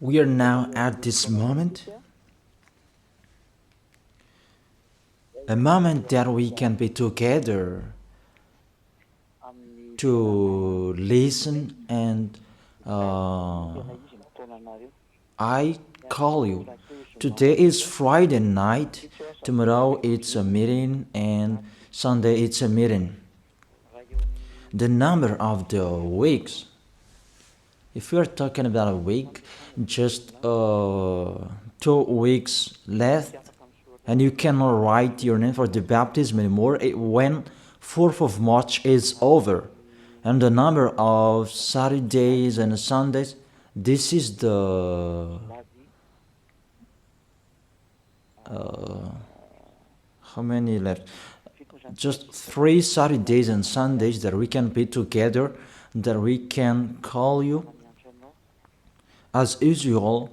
We are now at this moment, a moment that we can be together to listen and I call you. Today is Friday night, tomorrow it's a meeting, and Sunday it's a meeting. The number of the weeks, if we are talking about a week, just 2 weeks left, and you cannot write your name for the baptism anymore when 4th of March is over. And the number of Saturdays and Sundays, this is the how many left? Just 3 Saturdays and Sundays that we can be together, that we can call you. As usual,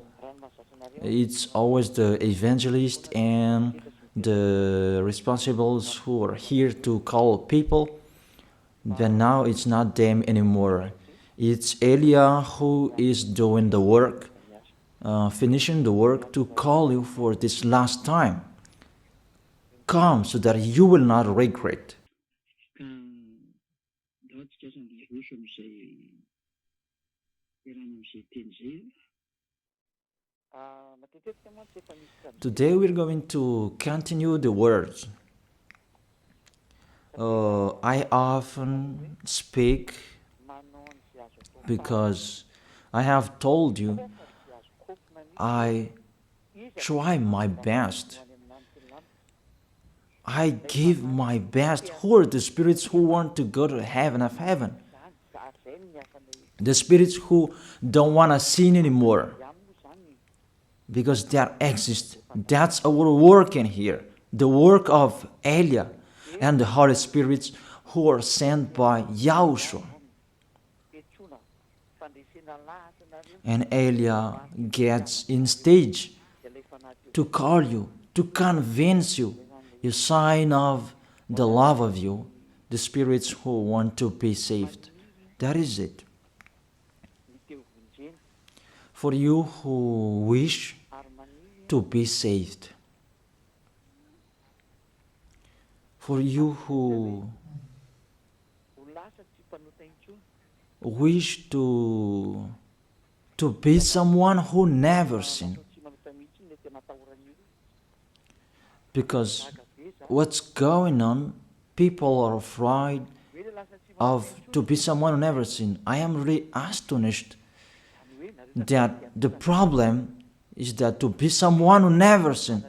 it's always the evangelist and the responsibles who are here to call people. But now it's not them anymore. It's Elia who is doing the work, finishing the work to call you for this last time. Come so that you will not regret. Today we're going to continue the words. I often speak because I have told you I try my best. I give my best. Who are the spirits who want to go to heaven of heaven? The spirits who don't want to sin anymore. Because that exists. That's our work in here. The work of Elia and the Holy Spirits who are sent by YAHOSHUAH. And Elia gets in stage to call you, to convince you, a sign of the love of you, the spirits who want to be saved. That is it. For you who wish to be saved, for you who wish to be someone who never sinned, because what's going on, people are afraid of to be someone who never sinned. I am really astonished that the problem is that to be someone who never sinned,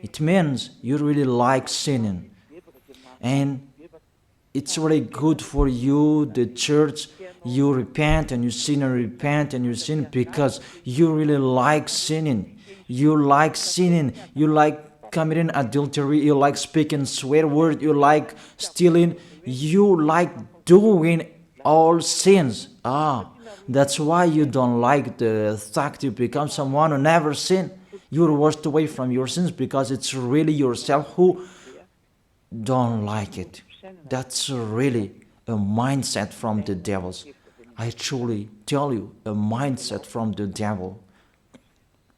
it means you really like sinning. And it's really good for you, the church, you repent and you sin and repent and you sin because you really like sinning. You like sinning. You like committing adultery. You like speaking swear word. You like stealing. You like doing all sins. That's why you don't like the fact you become someone who never sinned. You're washed away from your sins because it's really yourself who don't like it. That's really a mindset from the devils. I truly tell you, a mindset from the devil.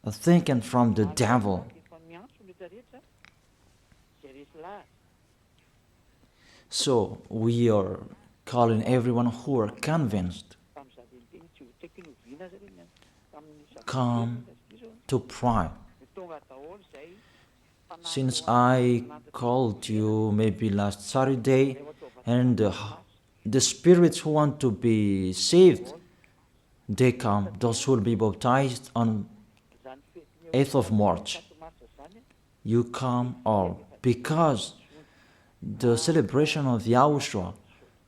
A thinking from the devil. So we are calling everyone who are convinced, come to pray. Since I called you maybe last Saturday, and the spirits who want to be saved, they come, those who will be baptized on 8th of March. You come all, because the celebration of YAHOSHUAH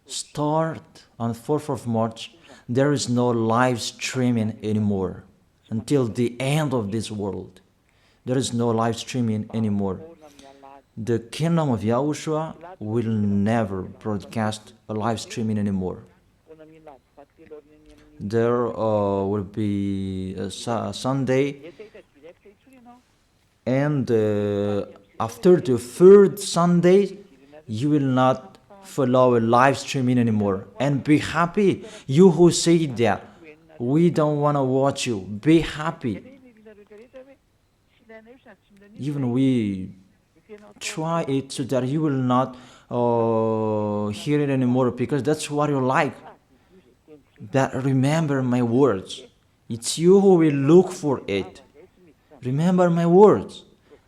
start on 4th of March. There is no live streaming anymore until the end of this world. There is no live streaming anymore. The kingdom of YAHOSHUAH will never broadcast a live streaming anymore. There will be a Sunday, and after the third Sunday, you will not follow a live streaming anymore. And be happy, you who say that. We don't want to watch you. Be happy. Even we try it so that you will not hear it anymore because that's what you like. But remember my words. It's you who will look for it. Remember my words.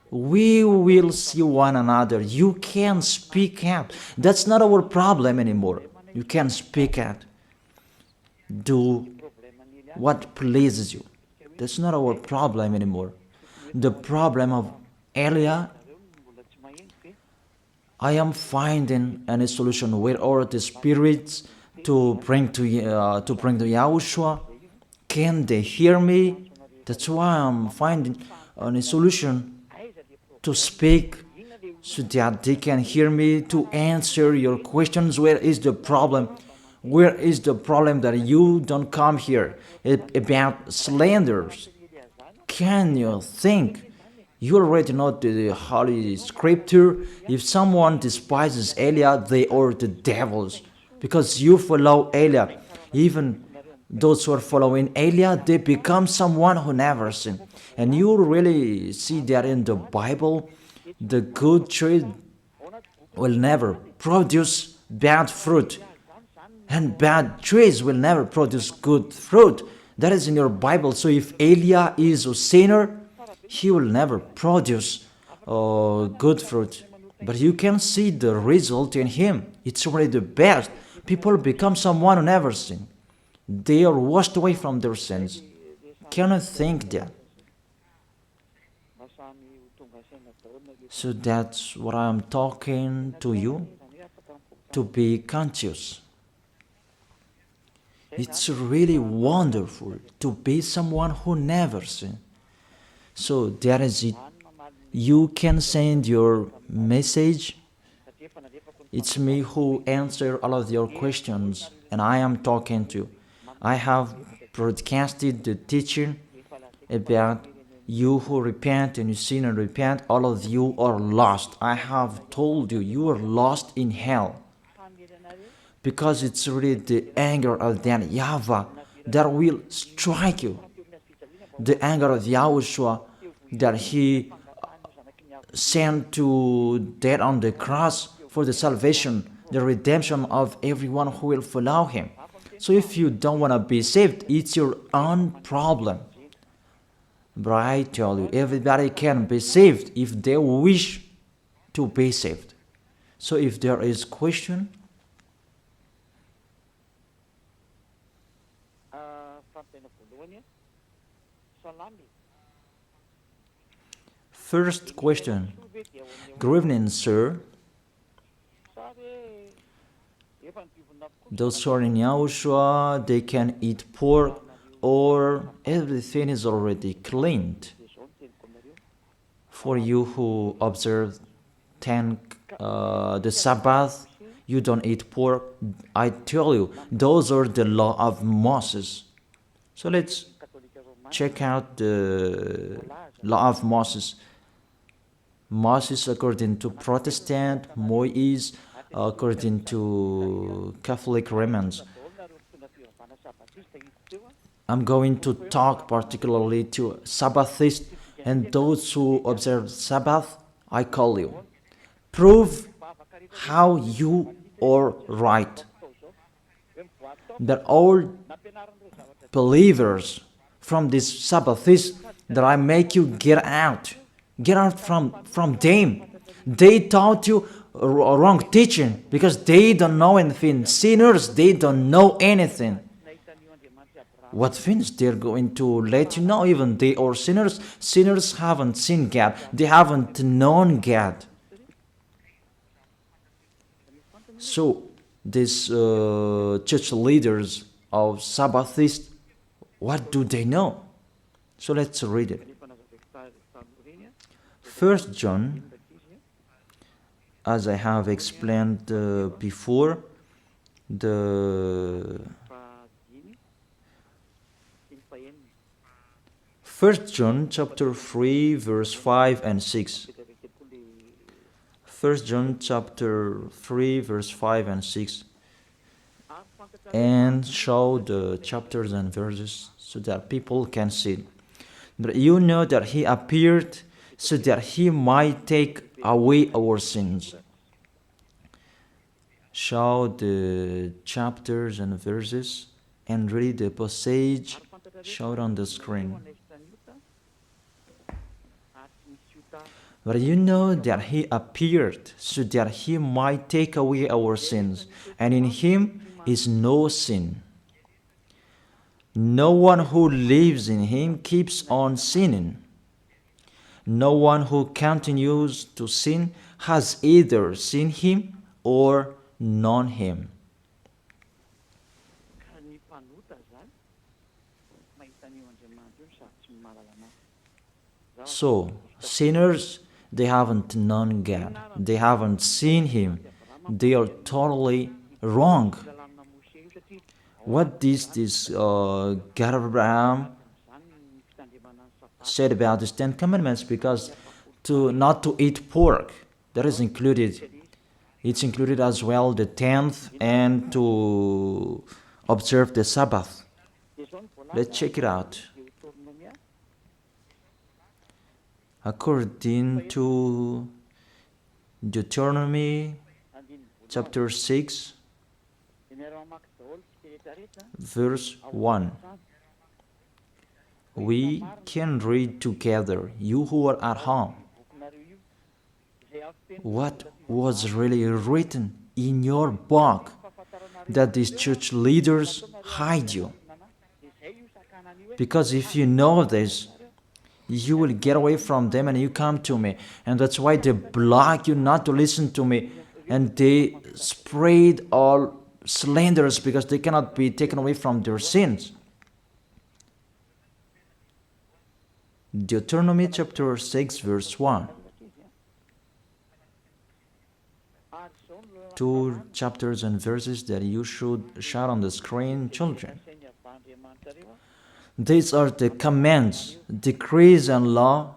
We will see one another. You can speak out. That's not our problem anymore. You can speak out. Do what pleases you. That's not our problem anymore. The problem of Elia, I am finding a solution where all the spirits to bring to YAHOSHUAH. Can they hear me? That's why I'm finding a solution to speak so that they can hear me, to answer your questions. Where is the problem? Where is the problem that you don't come here about slanders? Can you think? You already know the Holy Scripture. If someone despises Elia, they are the devils. Because you follow Elia. Even those who are following Elia, they become someone who never sinned. And you really see that in the Bible, the good tree will never produce bad fruit. And bad trees will never produce good fruit. That is in your Bible. So if Elia is a sinner, he will never produce good fruit. But you can see the result in him. It's already the best. People become someone who never sinned. They are washed away from their sins. Can you think that? So that's what I'm talking to you, to be conscious. It's really wonderful to be someone who never sinned. So that is it. You can send your message. It's me who answer all of your questions, and I am talking to you. I have broadcasted the teaching about you who repent and you sin and repent. All of you are lost. I have told you, you are lost in hell. Because it's really the anger of that YAHVAH that will strike you. The anger of YAHOSHUAH that he sent to death on the cross for the salvation, the redemption of everyone who will follow him. So if you don't want to be saved, it's your own problem. But I tell you, everybody can be saved if they wish to be saved. So if there is question, first question. Good evening, sir. Those who are in YAHOSHUAH, they can eat pork or everything is already cleaned. For you who observe the Sabbath, you don't eat pork. I tell you, those are the law of Moses. So let's check out the law of Moses. Moses according to Protestant, Moshè according to Catholic Romans. I'm going to talk particularly to Sabbathists and those who observe Sabbath. I call you. Prove how you are right. That all believers from this Sabbathists, that I make you get out. Get out from them. They taught you wrong teaching because they don't know anything. Sinners, they don't know anything. What things they're going to let you know? Even they are sinners. Sinners haven't seen God. They haven't known God. So these church leaders of Sabbathists, what do they know? So let's read it. 1 John, as I have explained before, the 1 John chapter 3 verse 5 and 6. 1 John chapter 3 verse 5 and 6. and show the chapters and verses so that people can see. But you know that he appeared so that he might take away our sins. Show the chapters and verses and read the passage showed on the screen. But you know that he appeared so that he might take away our sins, and in him is no sin. No one who lives in him keeps on sinning. No one who continues to sin has either seen him or known him. So, sinners, they haven't known God. They haven't seen him. They are totally wrong. What did this God of Abraham said about the 10 Commandments? Because not to eat pork, that is included. It's included as well the 10th and to observe the Sabbath. Let's check it out. According to Deuteronomy chapter 6, verse 1. We can read together, you who are at home. What was really written in your book that these church leaders hide you? Because if you know this, you will get away from them and you come to me. And that's why they block you not to listen to me. And they spread all slanders because they cannot be taken away from their sins. Deuteronomy chapter 6 verse 1. 2 chapters and verses that you should shout on the screen, children. These are the commands, decrees and laws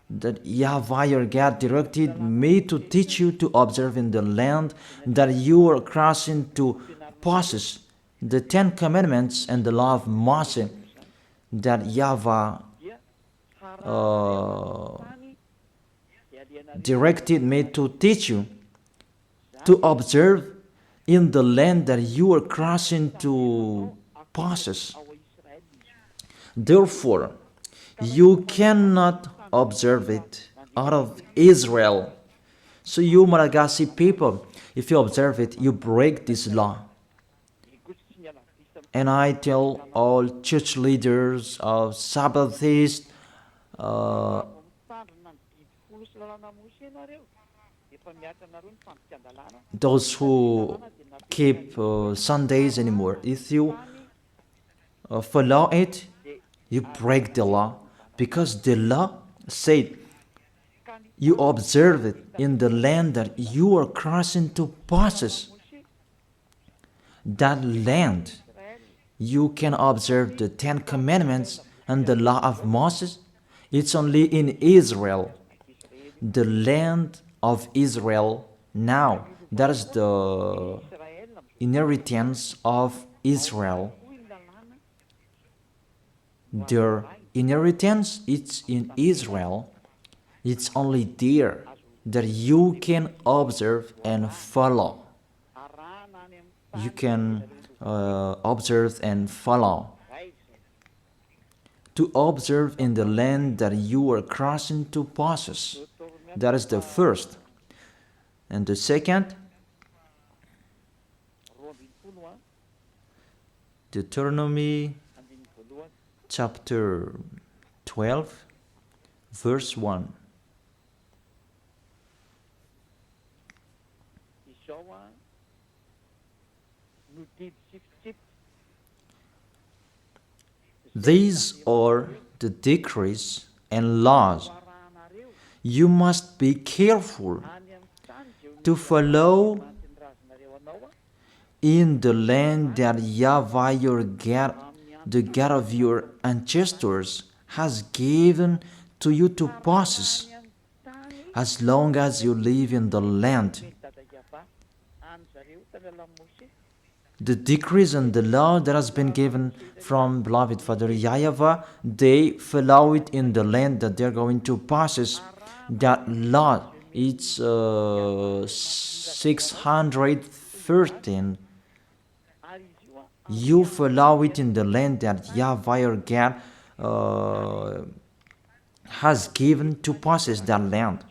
that YAHVAH your God directed me to teach you to observe in the land that you are crossing to possess, the 10 Commandments and the law of Moshè that YAHVAH directed me to teach you to observe in the land that you are crossing to possess. Therefore, you cannot observe it out of Israel. So you Malagasy people, if you observe it, you break this law. And I tell all church leaders, Sabbathists, those who keep Sundays anymore, if you follow it, you break the law, because the law said you observe it in the land that you are crossing to possess. That land, you can observe the 10 Commandments and the law of Moses. It's only in Israel, the land of Israel now. That is the inheritance of Israel. Their inheritance, it's in Israel. It's only there that you can observe and follow. You can observe and follow. To observe in the land that you are crossing to possess. That is the first. And the second, Deuteronomy chapter 12, verse 1. These are the decrees and laws you must be careful to follow in the land that YAHVAH your God, the God of your ancestors, has given to you to possess, as long as you live in the land. The decrees and the law that has been given from beloved Father YAHVAH, they follow it in the land that they're going to possess. That law, it's 613. You follow it in the land that YAHVAH your God has given to possess that land.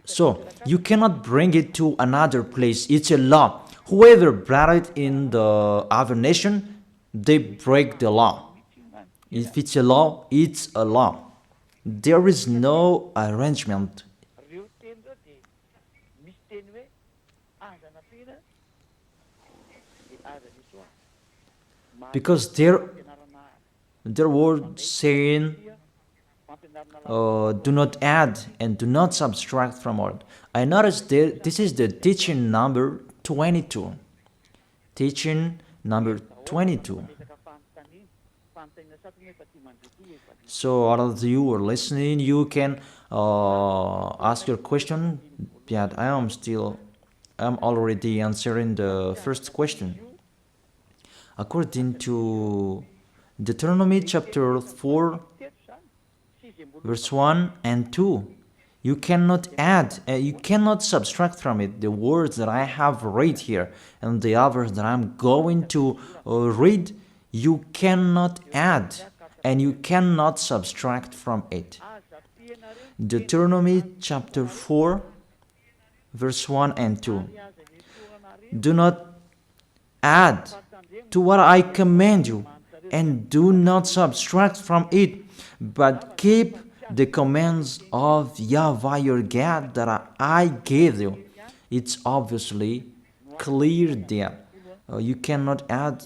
So you cannot bring it to another place. It's a law. Whoever brought it in the other nation, they break the law. If it's a law, it's a law. There is no arrangement. Because their word saying, do not add and do not subtract from it. I noticed that this is the teaching number 22. Teaching number 22. So all of you who are listening, you can ask your question. Yeah, I'm already answering the first question. According to Deuteronomy chapter 4, verse 1 and 2, you cannot add, you cannot subtract from it the words that I have read here and the others that I'm going to read. You cannot add and you cannot subtract from it. Deuteronomy chapter 4, verse 1 and 2. Do not add to what I command you, and do not subtract from it, but keep the commands of YAHVAH your God that I gave you. It's obviously clear there. You cannot add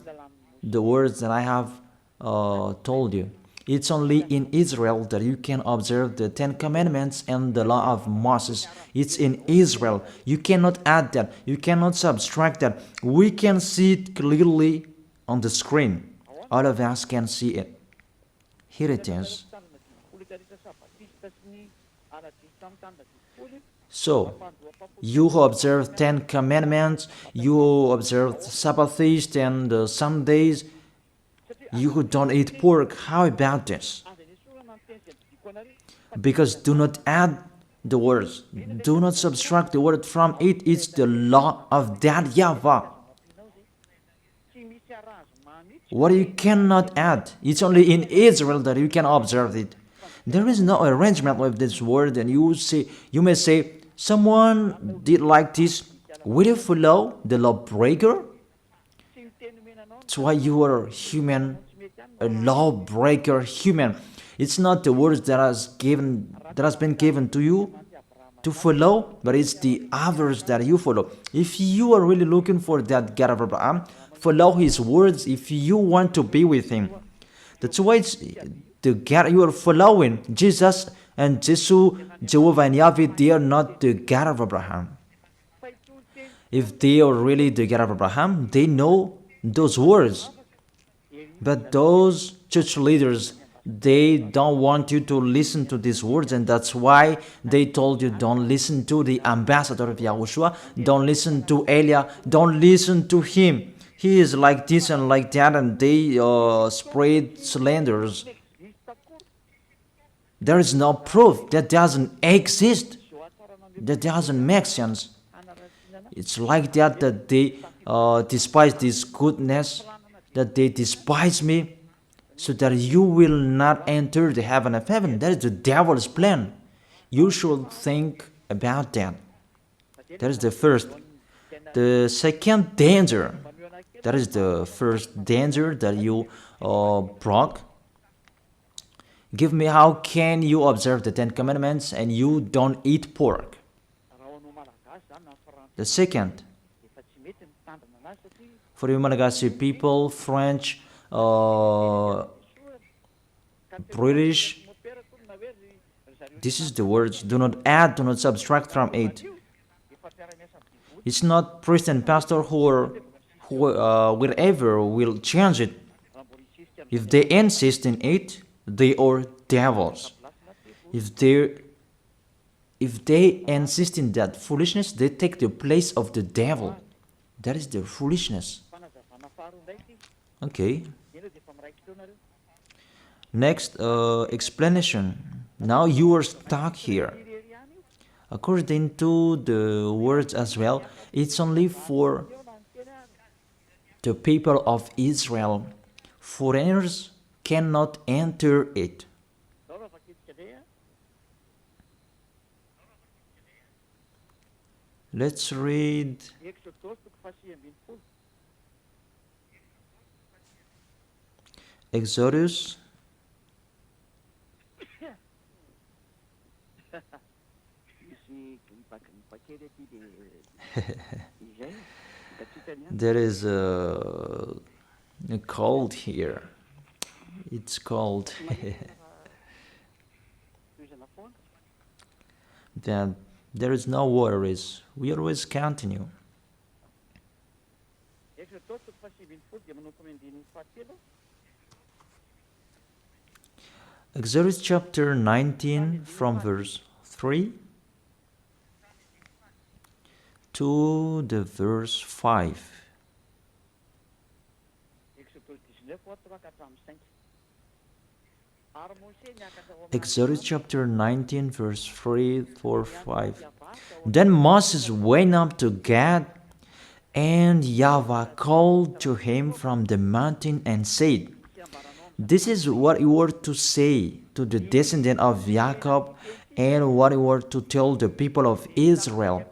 the words that I have told you. It's only in Israel that you can observe the 10 commandments and the law of Moses. It's in Israel. You cannot add that. You cannot subtract that. We can see it clearly on the screen. All of us can see it. Here it is. So, you who observe 10 commandments, you who observe Sabbath feast and Sundays, you who don't eat pork, how about this? Because do not add the words, do not subtract the word from it. It's the law of that YAHVAH. What you cannot add, it's only in Israel that you can observe it. There is no arrangement with this word, and you may say, someone did like this. Will you follow the lawbreaker? That's why you are human, a lawbreaker human. It's not the words that has been given to you to follow, but it's the others that you follow. If you are really looking for that God of Abraham, follow his words if you want to be with him. That's why it's the God you are following. Jesus and Jesus, Jehovah and Yahweh, they are not the God of Abraham. If they are really the God of Abraham, they know those words. But those church leaders, they don't want you to listen to these words, and that's why they told you don't listen to the ambassador of YAHOSHUAH, don't listen to Elia, don't listen to him. He is like this and like that, and they spread slanders. There is no proof. That doesn't exist. That doesn't make sense. It's like that they despise this goodness, that they despise me, so that you will not enter the heaven of heaven. That is the devil's plan. You should think about that. That is the first. The second danger, that is the first danger that you broke. Give me, how can you observe the 10 commandments and you don't eat pork? The second, for you Malagasy people, French, British, this is the words, do not add, do not subtract from it. It's not priest and pastor who wherever will change it. If they insist in it, they are devils. If they if they insist in that foolishness, they take the place of the devil. That is their foolishness. Okay. Next, explanation. Now you are stuck here. According to the words as well, it's only for the people of Israel. Foreigners cannot enter it. Let's read Exodus there is a cold here. It's cold. Then there is no worries. We always continue. Exodus chapter 19 from verse 3 to the verse 5. Exodus chapter 19 verse 3 4 5. Then Moses went up to Gad, and YAHVAH called to him from the mountain and said, "This is what you were to say to the descendant of Jacob, and what you were to tell the people of Israel.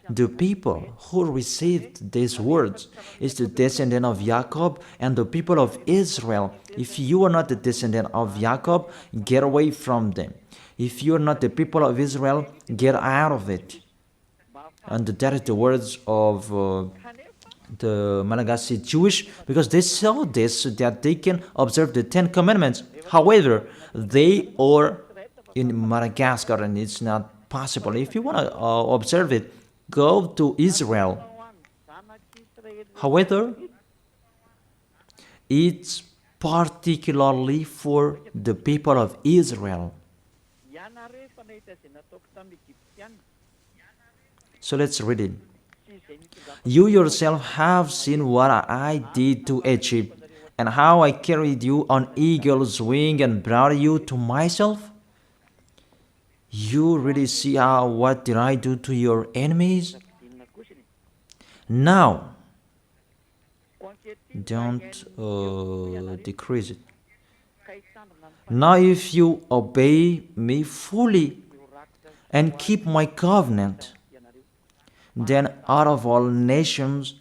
The people who received these words is the descendant of Jacob and the people of Israel. If you are not the descendant of Jacob, get away from them. If you are not the people of Israel, get out of it." And that is the words of the Malagasy Jewish, because they saw this so that they can observe the 10 Commandments. However, they are in Madagascar and it's not possible. If you want to observe it, go to Israel. However, it's particularly for the people of Israel. So let's read it. "You yourself have seen what I did to Egypt, and how I carried you on eagle's wing and brought you to myself. You really see what did I do to your enemies? Now, don't decrease it. Now if you obey me fully and keep my covenant, then out of all nations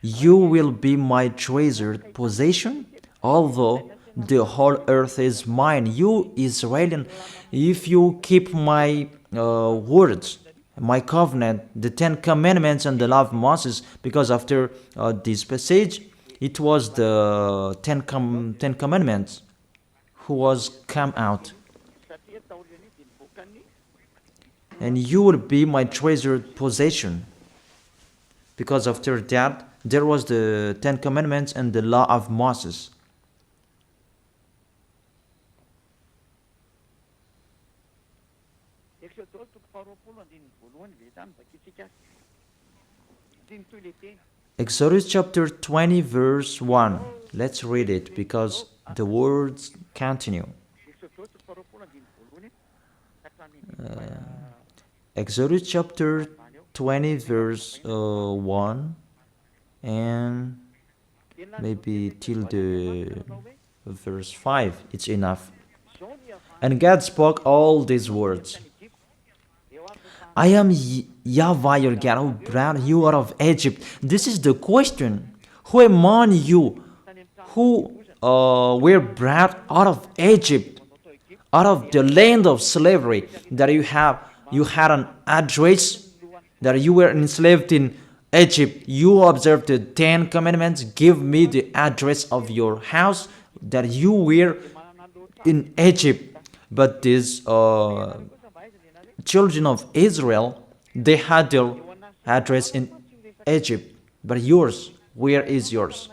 you will be my treasured possession, although the whole earth is mine. You Israelian, if you keep my words, my covenant, the 10 Commandments and the law of Moses," because after this passage, it was the 10 Commandments who was come out. "And you will be my treasured possession." Because after that, there was the 10 Commandments and the law of Moses. Exodus chapter 20 verse 1. Let's read it because the words continue. Exodus chapter 20 verse 1 and maybe till the verse 5. It's enough. "And God spoke all these words. I am YAHVAH your God, who brought you out of Egypt." This is the question. Who among you who were brought out of Egypt, out of the land of slavery, that you had an address, that you were enslaved in Egypt, you observed the 10 Commandments, give me the address of your house, that you were in Egypt. But these children of Israel, they had their address in Egypt. But yours, where is yours?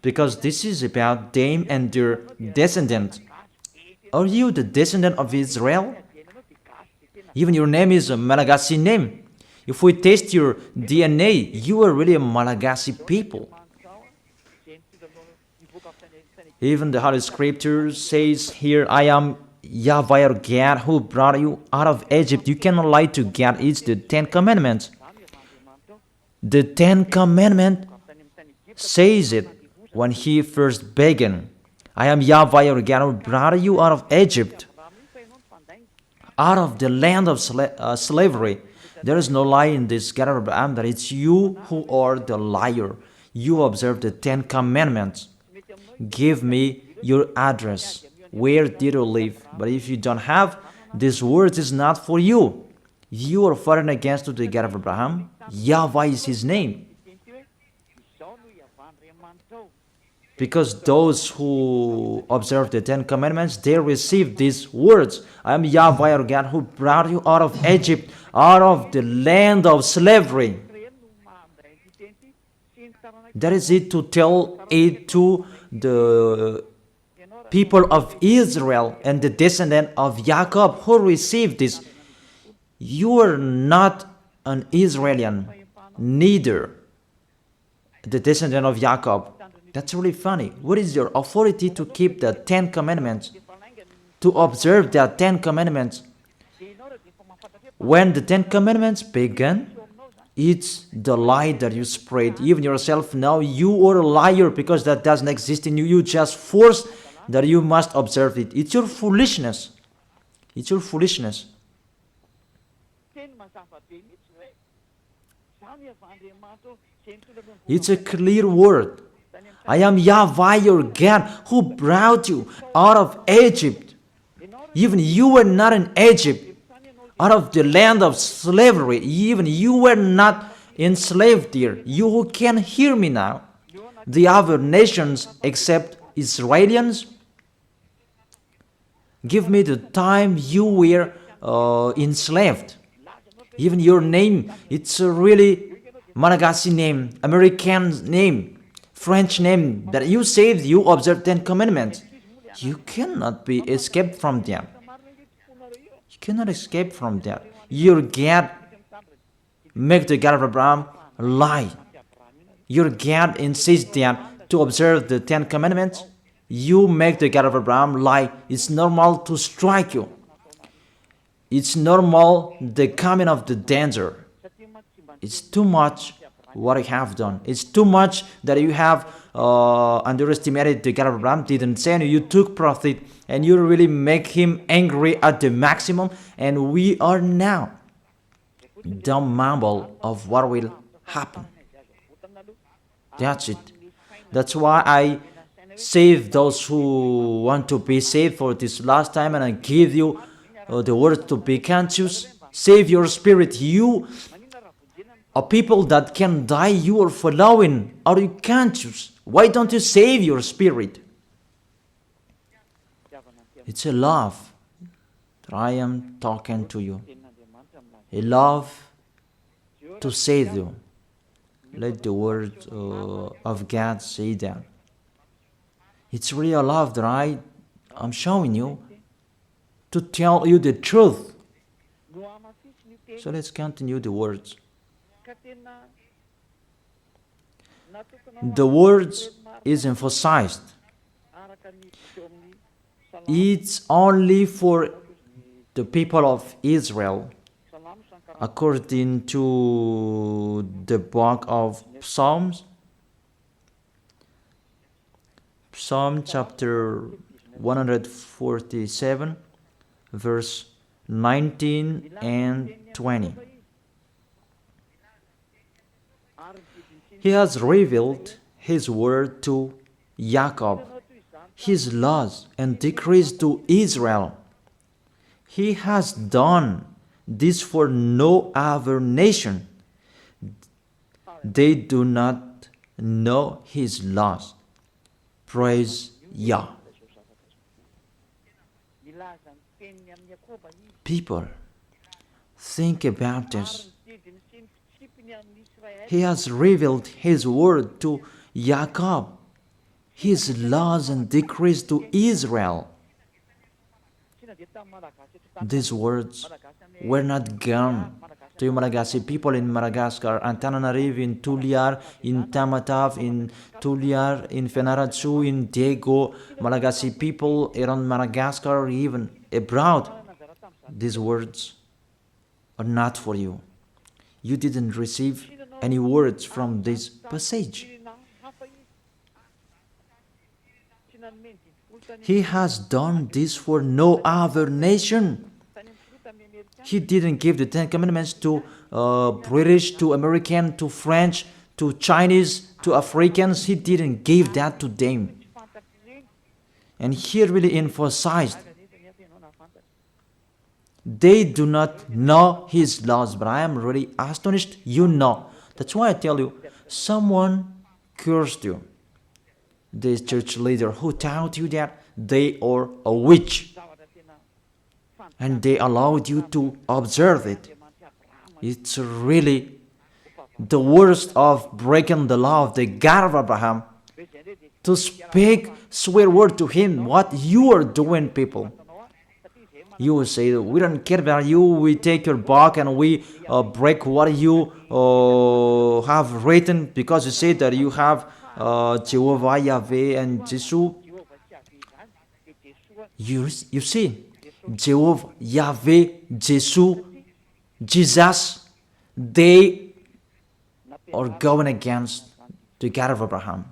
Because this is about them and their descendants. Are you the descendant of Israel? Even your name is a Malagasy name. If we test your DNA, you are really a Malagasy people. Even the Holy Scripture says here, I am YAHVAH your God who brought you out of Egypt. You cannot lie to God. It's the 10 Commandments. The 10 Commandments says it when he first began. I am YAHVAH your God who brought you out of Egypt, out of the land of slavery. There is no lie in this God of Abraham that it's you who are the liar. You observe the 10 Commandments. Give me your address. Where did you live? But if you don't have, this word is not for you. You are fighting against the God of Abraham. YAHVAH is his name. Because those who observe the 10 Commandments, they receive these words. I am YAHVAH your God who brought you out of Egypt, out of the land of slavery. That is it to tell it to the people of Israel and the descendant of Jacob who received this. You are not an Israelian, neither the descendant of Jacob. That's really funny. What is your authority to keep the 10 Commandments? To observe the 10 Commandments? When the 10 Commandments began, it's the lie that you spread. Even yourself now, you are a liar because that doesn't exist in you. You just force that you must observe it. It's your foolishness. It's your foolishness. It's a clear word. I am YAHVAH your God who brought you out of Egypt. Even you were not in Egypt, out of the land of slavery. Even you were not enslaved there. You who can hear me now, the other nations except Israelians, give me the time you were enslaved. Even your name, it's a really Malagasy name, American name, French name, that you saved, you observe 10 Commandments. You cannot be escaped from them. You cannot escape from that. Your God make the God of Abraham lie. Your God insists that to observe the 10 Commandments, you make the God of Abraham lie. It's normal to strike you. It's normal the coming of the danger. It's too much what I have done. It's too much that you have underestimated the God of Abraham, didn't say, and you took profit, and you really make him angry at the maximum, and we are now the mumble of what will happen. That's it. That's why I save those who want to be saved for this last time, and I give you the word to be conscious. Save your spirit. You are people that can die, you are following. Are you conscious? Why don't you save your spirit? It's a love that I am talking to you. A love to save you. Let the word of God say that. It's really a love that I am showing you to tell you the truth. So let's continue the words. The words is emphasized. It's only for the people of Israel, according to the book of Psalms. Psalm chapter 147, verse 19 and 20. He has revealed his word to Jacob, his laws and decrees to Israel. He has done this for no other nation. They do not know his laws. Praise Yah. People, think about this. He has revealed his word to Jacob, his laws and decrees to Israel. These words were not gone to Malagasy people in Madagascar, in Tananarive, in Tuliar, in Tamatave, in Tuliar, in Fenaratsu, in Dago, Malagasy people around Madagascar, or even abroad. These words are not for you. You didn't receive any words from this passage. He has done this for no other nation. He didn't give the Ten Commandments to British, to American, to French, to Chinese, to Africans. He didn't give that to them. And he really emphasized, they do not know his laws, but I am really astonished you know. That's why I tell you, someone cursed you. This church leader who taught you that they are a witch. And they allowed you to observe it. It's really the worst of breaking the law of the God of Abraham. To speak swear word to him, what you are doing, people. You will say, we don't care about you, we take your book and we break what you have written, because you say that you have Jehovah, Yahweh, and Jesus. You see, Jehovah, Yahweh, Jesus, they are going against the God of Abraham.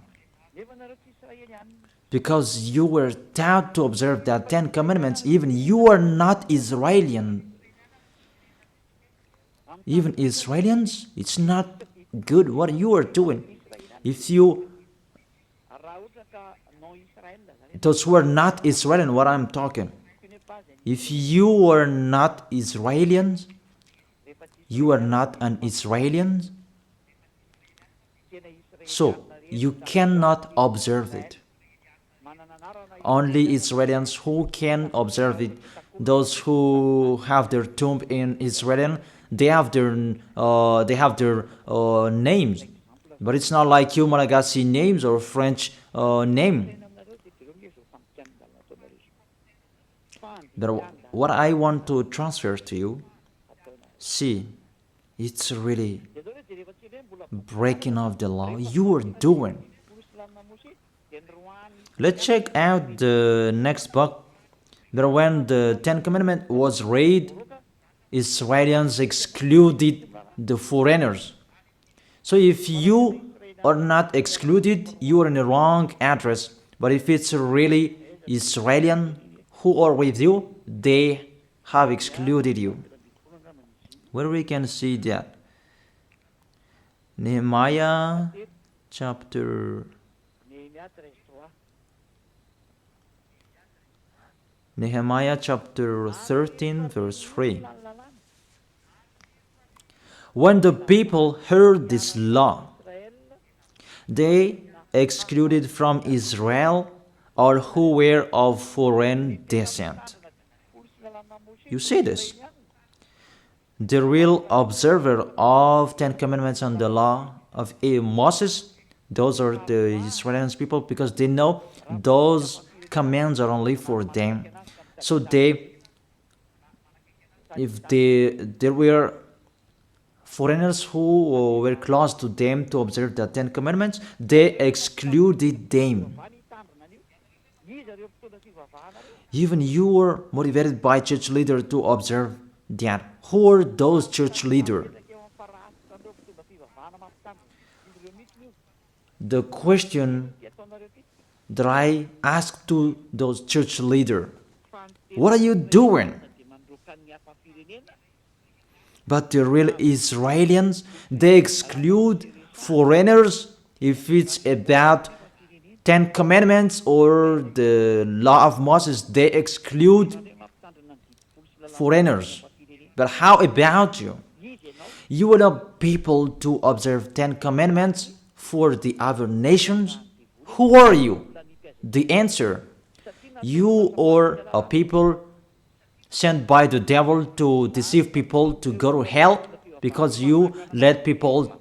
Because you were taught to observe the Ten Commandments, even you are not Israeli. Even Israelis, it's not good what you are doing. If you, those who are not Israeli, what I'm talking, if you are not Israelians, you are not an Israelian, so you cannot observe it. Only Israelis who can observe it. Those who have their tomb in Israel, they have their names, but it's not like you Malagasy names or French name. But what I want to transfer to you, see, it's really breaking of the law you are doing. Let's check out the next book. That when the Ten Commandments was read, Israelians excluded the foreigners. So if you are not excluded, you are in the wrong address. But if it's really Israelian who are with you, they have excluded you. Where we can see that? Nehemiah chapter 13, verse 3. When the people heard this law, they excluded from Israel all who were of foreign descent. You see this? The real observer of Ten Commandments and the law of Moses, those are the Israelians people, because they know those commands are only for them. So if there were foreigners who were close to them to observe the Ten Commandments, they excluded them. Even you were motivated by church leader to observe that. Who are those church leaders? The question that I asked to those church leaders, what are you doing? But the real Israelis, they exclude foreigners if it's about Ten Commandments or the law of Moses. They exclude foreigners. But how about you? You will have people to observe Ten Commandments for the other nations? Who are you? The answer, you are a people sent by the devil to deceive people to go to hell because you let people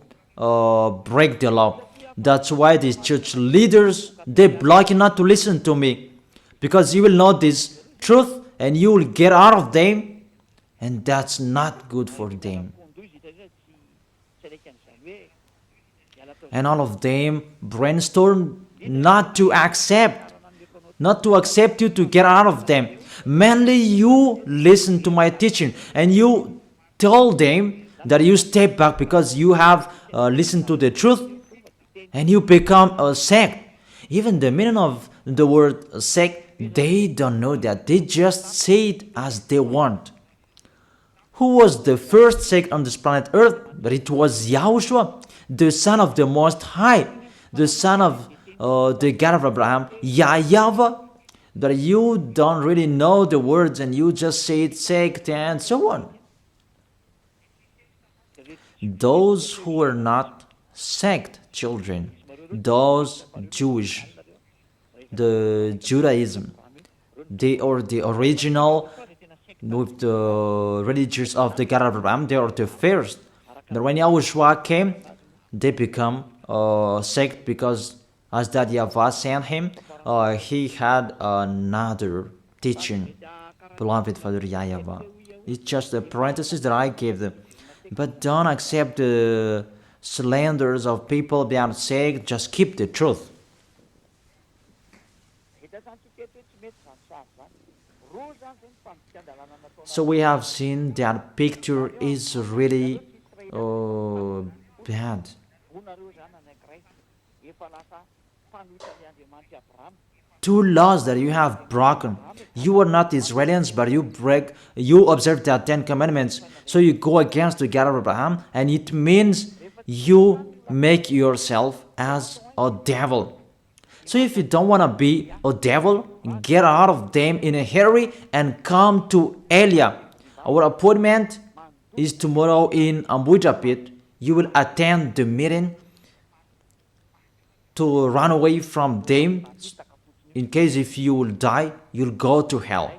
break the law. That's why these church leaders, they block you not to listen to me, because you will know this truth and you will get out of them, and that's not good for them. And all of them brainstorm not to accept you to get out of them. Mainly you listen to my teaching and you tell them that you step back because you have listened to the truth, and you become a sect. Even the meaning of the word sect, they don't know that. They just say it as they want. Who was the first sect on this planet Earth? But it was Yahushua, the son of the Most High, the son of the God of Abraham, YAHVAH. That you don't really know the words and you just say it sect and so on. Those who are not sect children, those Jewish, the Judaism, they are the original with the religions of the God of Abraham, they are the first. But when YAHOSHUAH came, they become a sect because as that YAHVAH sent him, he had another teaching. Beloved Father YAHVAH. It's just a parenthesis that I gave them. But don't accept the slanders of people being sect, just keep the truth. So we have seen that picture is really bad. Two laws that you have broken. You are not Israelians, but you observe the 10 commandments. So you go against the God of Abraham, and it means you make yourself as a devil. So if you don't want to be a devil, get out of them in a hurry and come to Elia. Our appointment is tomorrow in Ambuja Pit. You will attend the meeting to run away from them. In case if you will die, you'll go to hell.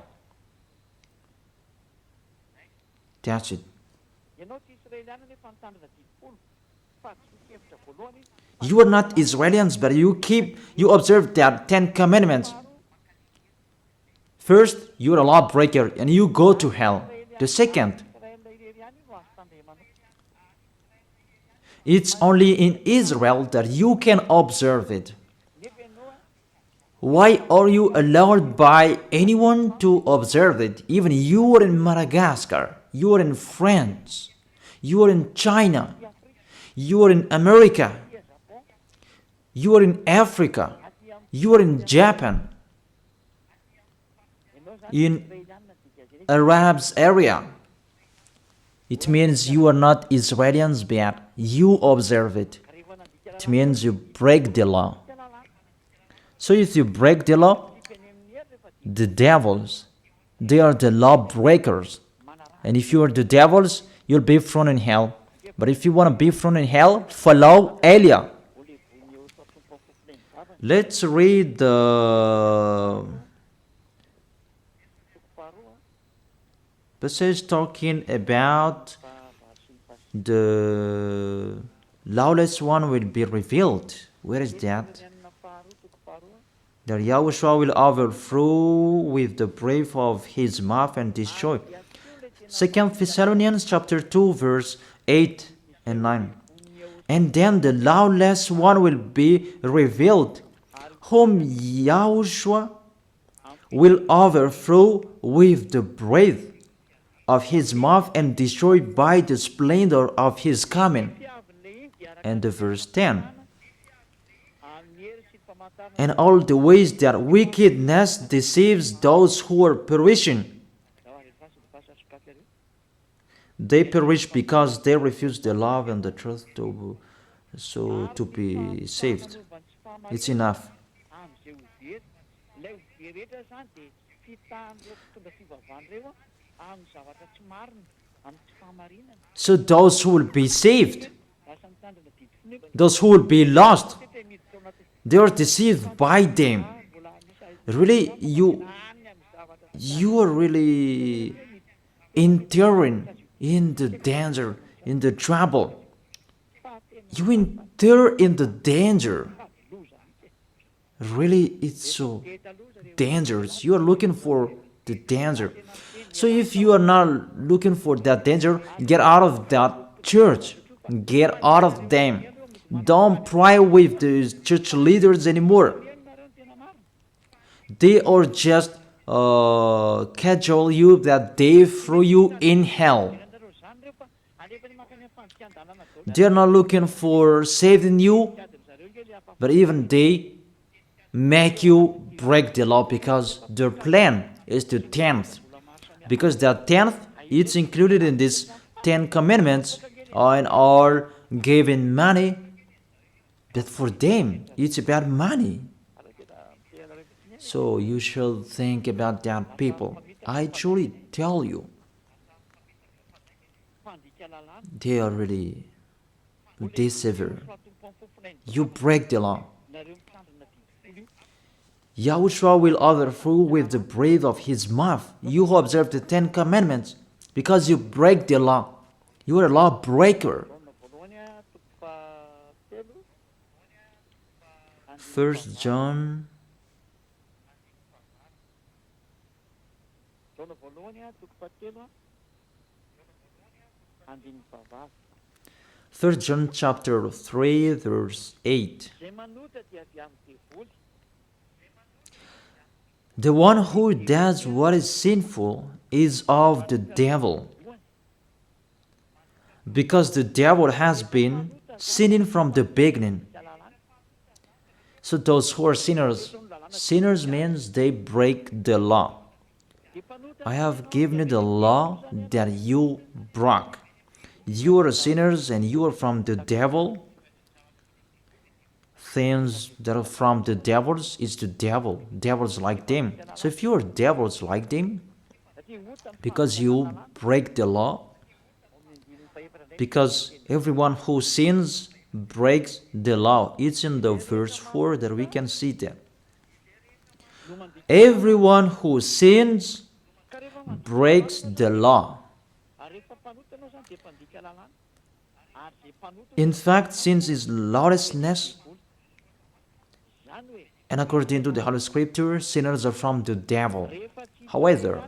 That's it. You are not Israelians, but you observe their 10 commandments. First, you are a lawbreaker and you go to hell. The second, it's only in Israel that you can observe it. Why are you allowed by anyone to observe it? Even you are in Madagascar, you are in France, you are in China, you are in America, you are in Africa, you are in Japan, in Arabs area. It means you are not Israelians, but you observe it. It means you break the law. So if you break the law, the devils, they are the lawbreakers. And if you are the devils, you'll be thrown in hell. But if you want to be thrown in hell, follow Elia. Let's read the passage talking about the lawless one will be revealed. Where is that? That Yahushua will overthrow with the breath of his mouth and destroy. 2 Thessalonians chapter 2 verse 8 and 9. And then the lawless one will be revealed, whom Yahushua will overthrow with the breath of his mouth and destroy by the splendor of his coming. And the verse 10. And all the ways that wickedness deceives those who are perishing. They perish because they refuse the love and the truth to be saved. It's enough. So those who will be saved, those who will be lost, they are deceived by them. Really, you are really entering in the danger, in the trouble. You enter in the danger. Really, it's so dangerous. You are looking for the danger. So if you are not looking for that danger, get out of that church. Get out of them. Don't pray with the church leaders anymore. They are just cajole you that they throw you in hell. They are not looking for saving you, but even they make you break the law because their plan is to tenth. Because that tenth, it's included in these 10 commandments and are giving money, but for them, it's about money. So you should think about that, people. I truly tell you, they are really deceiver. You break the law. Yahushua will overthrow with the breath of his mouth. You who observe the 10 commandments, because you break the law. You are a lawbreaker. 1 John 1 John chapter 3 verse 8. The one who does what is sinful is of the devil, because the devil has been sinning from the beginning. So those who are sinners, sinners means they break the law. I have given you the law that you broke. You are sinners and you are from the devil. Things that are from the devils is the devil. Devils like them. So if you are devils like them, because you break the law, because everyone who sins breaks the law. It's in the verse 4 that we can see that. Everyone who sins breaks the law. In fact, sin is lawlessness. And according to the Holy Scripture, sinners are from the devil. However,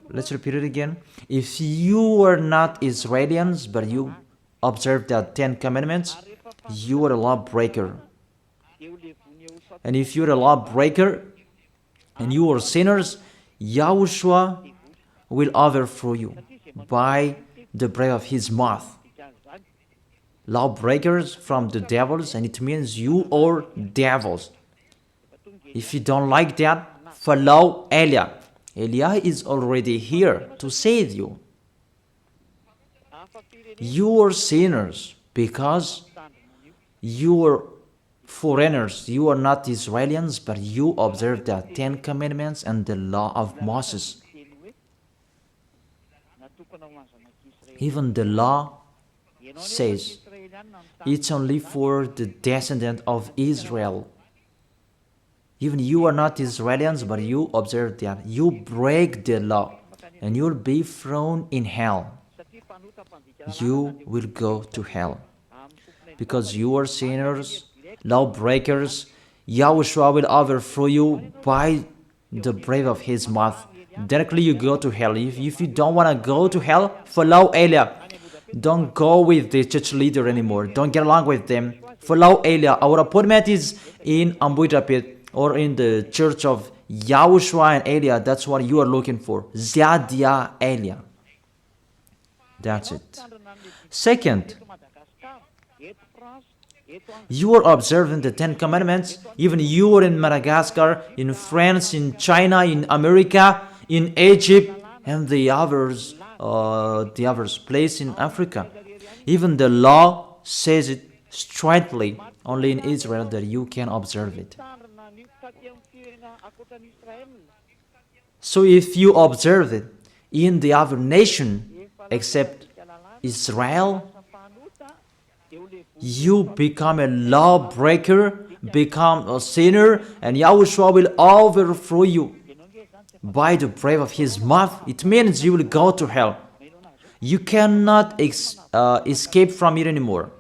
let's repeat it again. If you are not Israelians, but you observe the 10 commandments, you are a lawbreaker. And if you're a lawbreaker and you are sinners, Yahushua will overthrow you by the breath of his mouth. Lawbreakers from the devils, and it means you are devils. If you don't like that, follow Eliah. Eliah is already here to save you. You are sinners because you are foreigners. You are not Israelians, but you observe the 10 commandments and the law of Moses. Even the law says it's only for the descendant of Israel. Even you are not Israelians, but you observe that. You break the law, and you'll be thrown in hell. You will go to hell. Because you are sinners, lawbreakers, Yahushua will overthrow you by the breath of his mouth. Directly you go to hell. If you don't want to go to hell, follow Eliah. Don't go with the church leader anymore. Don't get along with them. Follow Eliah. Our appointment is in Ambuitapit or in the church of Yahushua and Eliah. That's what you are looking for. Ziadia Eliah. That's it. Second, you are observing the 10 commandments. Even you are in Madagascar, in France, in China, in America, in Egypt, and the others place in Africa. Even the law says it straightly. Only in Israel that you can observe it. So if you observe it in the other nation except Israel, you become a lawbreaker, become a sinner, and Yahushua will overthrow you by the breath of his mouth. It means you will go to hell. You cannot escape from it anymore.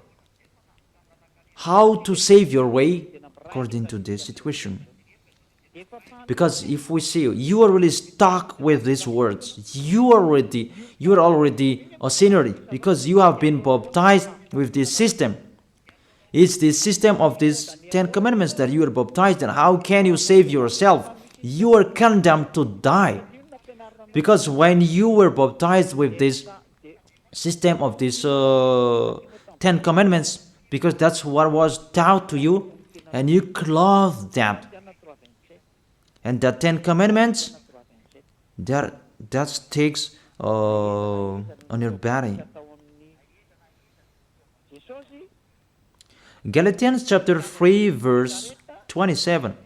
How to save your way according to this situation? Because if we see you are really stuck with these words, you are already a sinner because you have been baptized with this system. It's the system of these 10 commandments that you are baptized in. How can you save yourself? You are condemned to die. Because when you were baptized with this system of these 10 commandments, because that's what was taught to you, and you clothe that. And the 10 commandments, that sticks on your body. Galatians chapter 3 verse 27.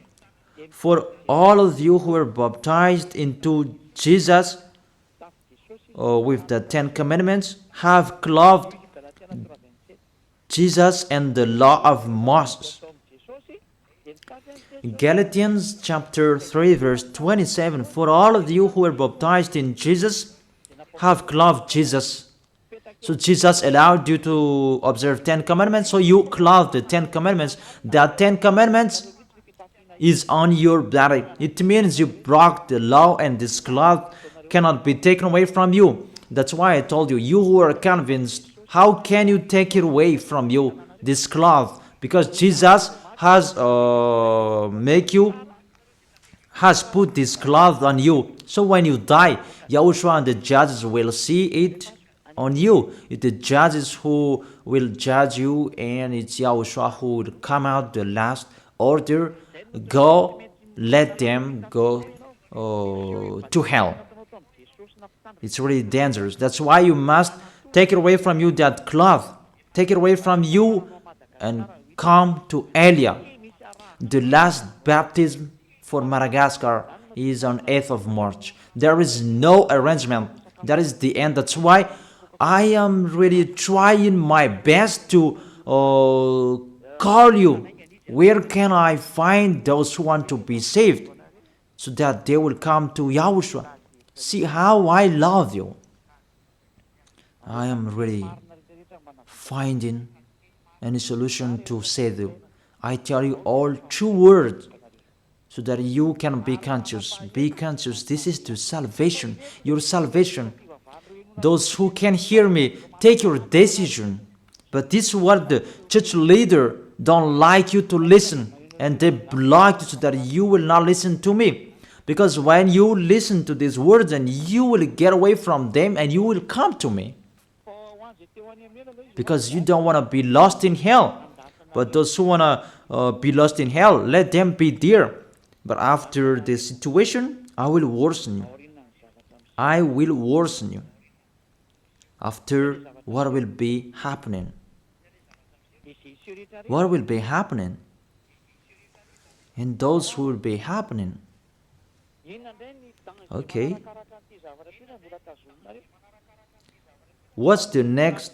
For all of you who are baptized into Jesus with the 10 commandments have clothed Jesus and the law of Moses. Galatians chapter 3 verse 27. For all of you who are baptized in Jesus have clothed Jesus. So Jesus allowed you to observe 10 commandments, so you clothe the 10 commandments. The 10 commandments is on your body. It means you broke the law, and this cloth cannot be taken away from you. That's why I told you, you who are convinced, how can you take it away from you, this cloth? Because Jesus has put this cloth on you. So when you die, Yahushua and the judges will see it on you. It's the judges who will judge you, and it's Yahushua who will come out the last order. Go, let them go to hell. It's really dangerous. That's why you must take it away from you, that cloth. Take it away from you and come to Elia. The last baptism for Madagascar is on 8th of March. There is no arrangement. That is the end. That's why I am really trying my best to call you. Where can I find those who want to be saved so that they will come to Yahushua? See how I love you. I am really finding any solution to save you. I tell you all true words so that you can be conscious. Be conscious. This is the salvation, your salvation. Those who can hear me, take your decision. But this is what the church leader don't like you to listen, and they block you so that you will not listen to me. Because when you listen to these words, and you will get away from them and you will come to me. Because you don't want to be lost in hell. But those who want to be lost in hell, let them be there. But after the situation, I will worsen you. I will worsen you. After, what will be happening? What will be happening? And those who will be happening. Okay. What's the next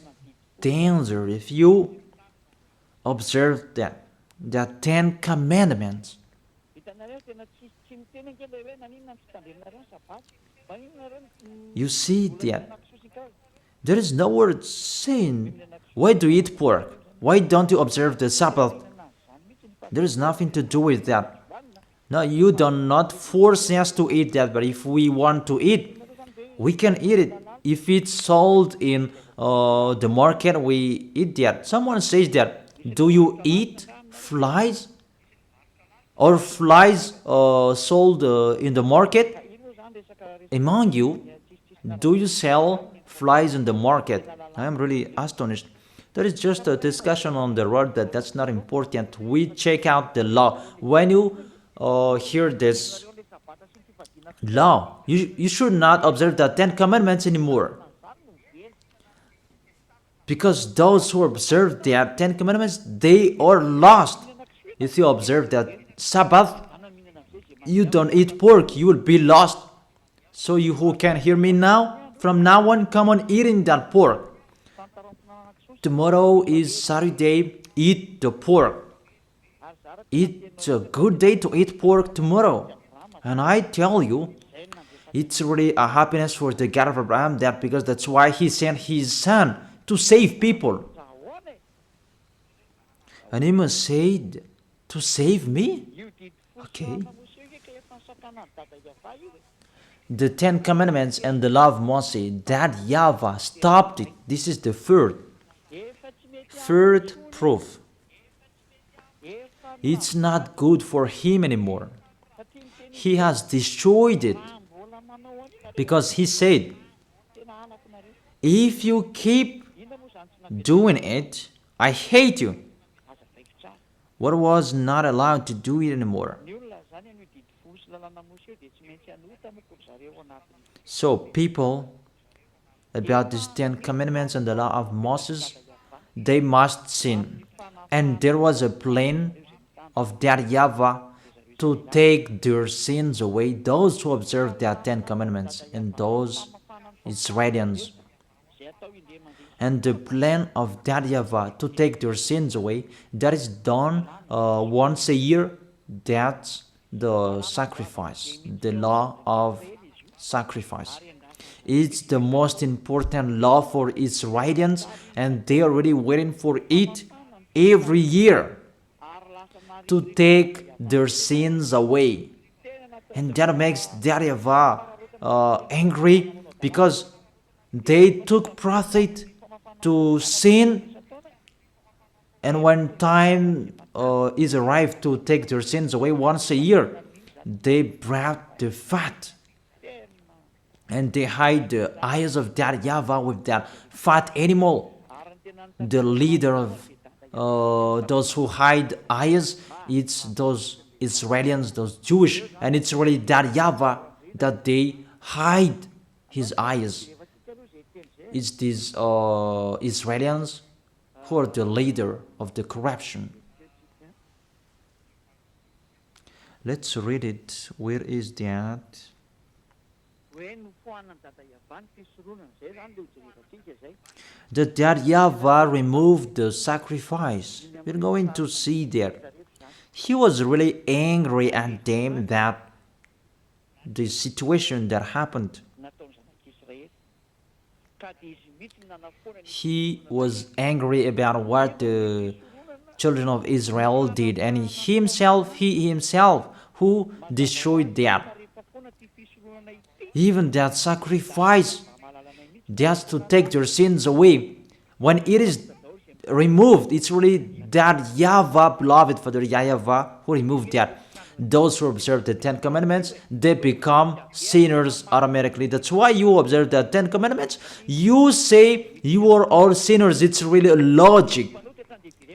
danger if you observe that? The 10 commandments. You see that there is no word saying, why do you eat pork? Why don't you observe the Sabbath? There is nothing to do with that. No, you do not force us to eat that, but if we want to eat, we can eat it. If it's sold in the market, we eat that. Someone says that, do you eat flies? Or flies sold in the market? Among you, do you sell flies in the market? I am really astonished. There is just a discussion on the road that's not important. We check out the law. When you hear this law, you should not observe the 10 commandments anymore. Because those who observe the 10 commandments, they are lost. If you observe that Sabbath, you don't eat pork, you will be lost. So you who can hear me now, from now on, come on eating that pork. Tomorrow is Saturday, eat the pork. It's a good day to eat pork tomorrow. And I tell you, it's really a happiness for the God of Abraham, that because that's why he sent his son to save people. And he must say, to save me? Okay. the Ten Commandments and the law of Moshè, that YAHVAH stopped it. This is the third proof. It's not good for him anymore. He has destroyed it because he said, if you keep doing it, I hate you. What was not allowed to do it anymore. So people, about these 10 commandments and the law of Moses, they must sin. And there was a plan of that YAHVAH to take their sins away, those who observe their 10 commandments, and those Israelians. And the plan of that YAHVAH to take their sins away, that is done once a year. That's the sacrifice, the law of sacrifice. It's the most important law for Israelians, and they are already waiting for it every year to take their sins away. And that makes that YAHVAH angry, because they took profit to sin, and when time is arrived to take their sins away once a year, they brought the fat and they hide the eyes of that YAHVAH with that fat animal. The leader of those who hide eyes, it's those Israelians, those Jewish, and it's really that YAHVAH that they hide his eyes. It's these Israelians who are the leader of the corruption. Let's read it. Where is that? That YAHVAH removed the sacrifice. We're going to see that. He was really angry at them, that the situation that happened. He was angry about what the children of Israel did, and he himself who destroyed that. Even that sacrifice, just to take their sins away, when it is removed, it's really that YAHVAH, beloved Father YAHVAH, who removed that. Those who observe the 10 commandments, they become sinners automatically. That's why you observe the 10 commandments. You say you are all sinners. It's really a logic,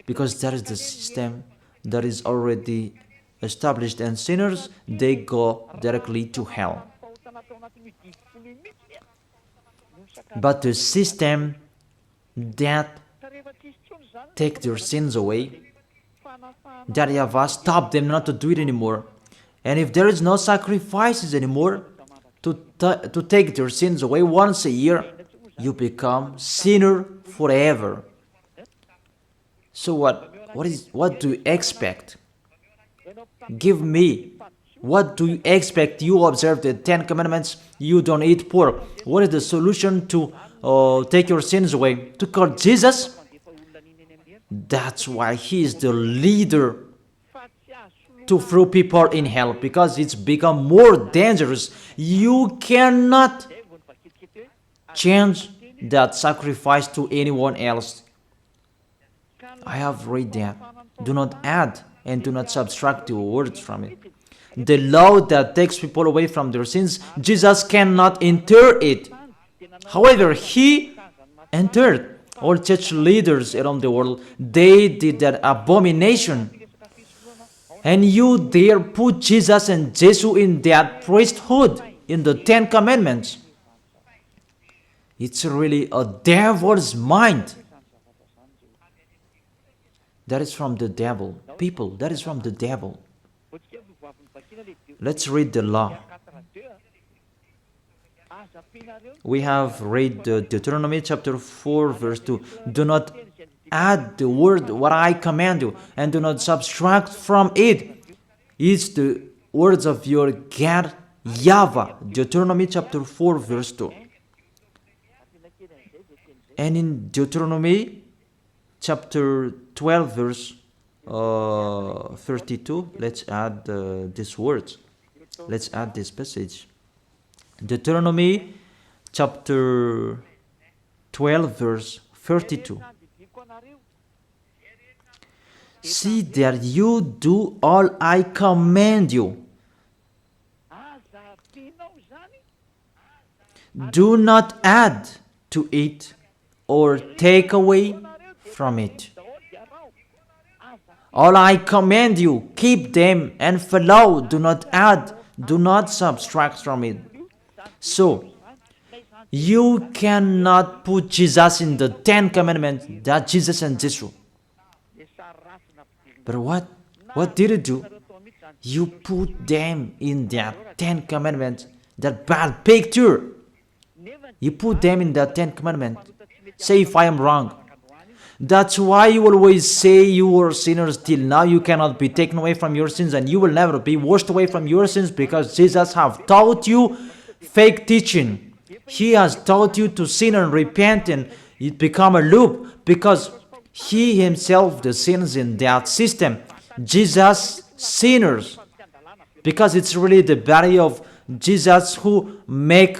because that is the system that is already established, and sinners, they go directly to hell. But the system that take their sins away, that YAHVAH stopped them not to do it anymore. And if there is no sacrifices anymore to take their sins away once a year, you become sinner forever. So what do you expect? Give me. What do you expect? You observe the 10 commandments, you don't eat pork. What is the solution to take your sins away? To call Jesus? That's why he is the leader to throw people in hell, because it's become more dangerous. You cannot change that sacrifice to anyone else. I have read that. Do not add and do not subtract the words from it. The law that takes people away from their sins, Jesus cannot enter it. However, he entered. All church leaders around the world, they did that abomination. And you dare put Jesus and Jesus in that priesthood, in the 10 commandments. It's really a devil's mind. That is from the devil. People, that is from the devil. Let's read the law. We have read Deuteronomy chapter 4 verse 2. Do not add the word what I command you, and do not subtract from it. It's the words of your God YAHVAH. Deuteronomy chapter 4 verse 2. And in Deuteronomy chapter 12 verse 32, let's add these words. Let's add this passage. Deuteronomy chapter 12 verse 32. See that you do all I command you. Do not add to it or take away from it. All I command you, keep them and follow. Do not add, do not subtract from it. So, you cannot put Jesus in the 10 commandments that Jesus and Jesus. But what did you do? You put them in that 10 commandments, that bad picture. You put them in that 10 commandments. Say if I am wrong. That's why you always say you were sinners till now. You cannot be taken away from your sins and you will never be washed away from your sins because Jesus have taught you fake teaching. He has taught you to sin and repent and it become a loop because he himself the sins in that system. Jesus sinners because it's really the body of Jesus who make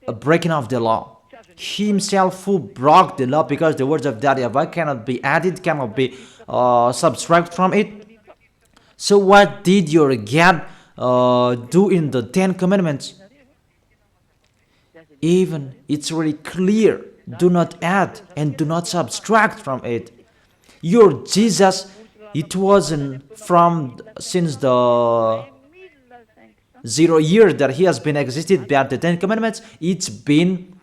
a breaking of the law. He himself who broke the law because the words of YAHVAH cannot be added, cannot be subtracted from it. So what did your God do in the 10 commandments? Even it's really clear. Do not add and do not subtract from it. Your Jesus, it wasn't from since the 0 years that he has been existed by the 10 commandments. It's been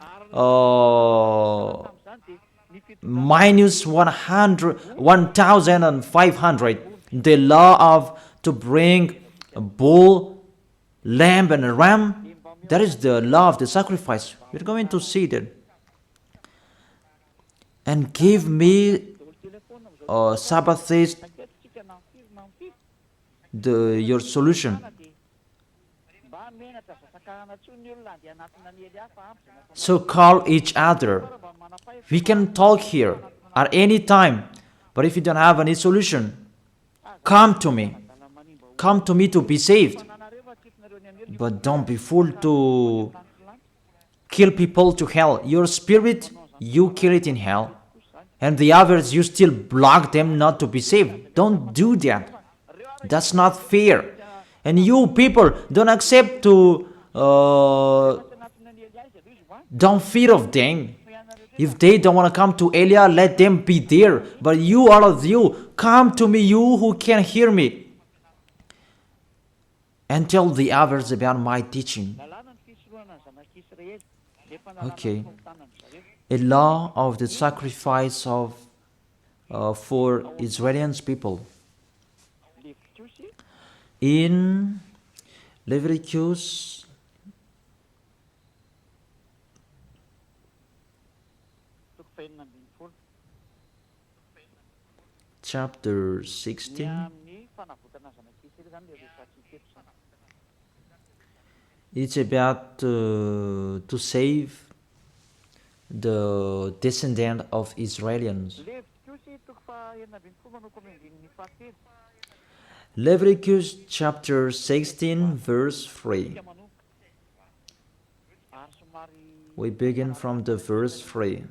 minus 1,500. The law of to bring a bull, lamb, and a ram. That is the law of the sacrifice. We're going to see that. And give me Sabbath says your solution. So call each other. We can talk here at any time. But if you don't have any solution, come to me. Come to me to be saved. But don't be fooled to kill people to hell. Your spirit, you kill it in hell. And the others, you still block them not to be saved. Don't do that. That's not fair. And you people, don't accept to don't fear of them. If they don't want to come to Elia, let them be there. But you, all of you, come to me, you who can hear me, and tell the others about my teaching. Okay. A law of the sacrifice of for Israeli people. In Leviticus chapter 16, it's about to save the descendant of Israelians. Leviticus chapter 16 verse 3. We begin from the verse 3.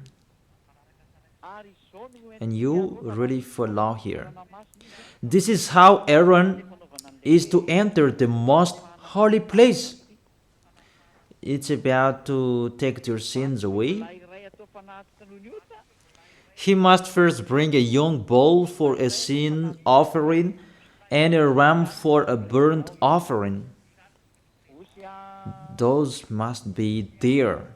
And you really follow here. This is how Aaron is to enter the most holy place. It's about to take your sins away. He must first bring a young bull for a sin offering and a ram for a burnt offering. Those must be there.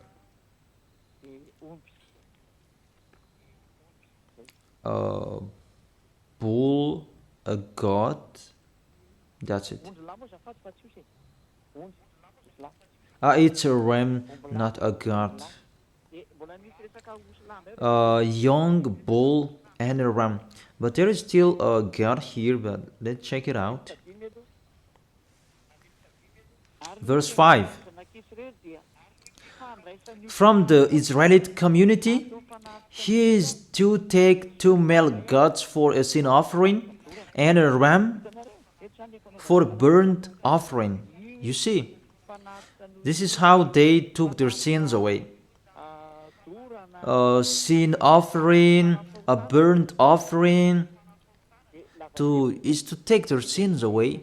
A bull, a goat, that's it. It's a ram, not a goat. A young bull and a ram. But there is still a goat here, but let's check it out. Verse 5. From the Israelite community, he is to take 2 male goats for a sin offering and a ram for burnt offering. You see, this is how they took their sins away. A sin offering, a burnt offering, is to take their sins away.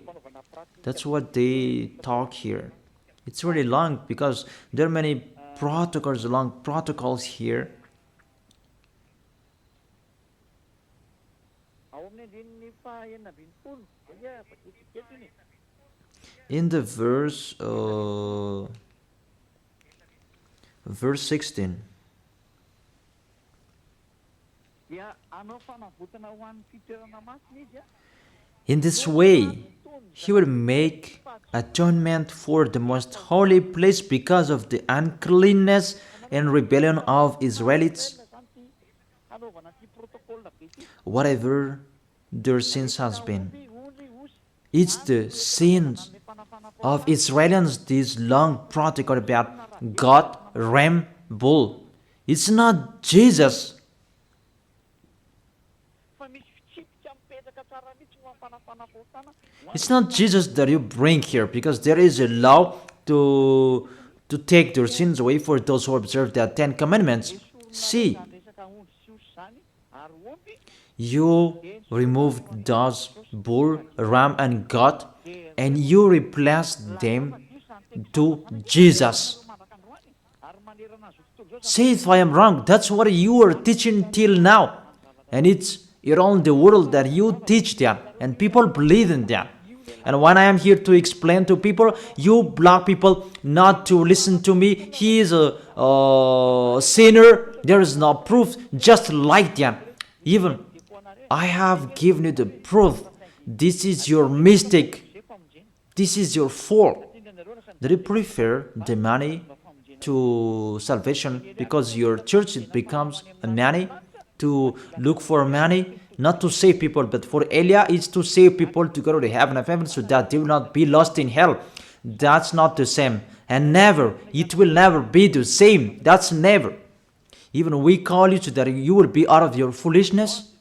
That's what they talk here. It's really long because there are many long protocols here. In the verse 16. In this way, he will make atonement for the most holy place because of the uncleanness and rebellion of Israelites, whatever their sins has been. It's the sins of Israelians, this long protocol about God, ram, bull. It's not Jesus. It's not Jesus that you bring here, because there is a law to take their sins away for those who observe the 10 commandments. See, you removed those bull, ram, and goat, and you replaced them to Jesus. Say if I am wrong. That's what you are teaching till now, and it's around the world that you teach that, and people believe in that. And when I am here to explain to people, you block people not to listen to me. He is a sinner. There is no proof. Just like that. Even I have given you the proof. This is your mistake. This is your fault. Do you prefer the money to salvation because your church becomes a nanny to look for money? Not to save people, but for Elia, it's to save people to go to the heaven of heaven so that they will not be lost in hell. That's not the same. And never, it will never be the same. That's never. Even we call you so that you will be out of your foolishness.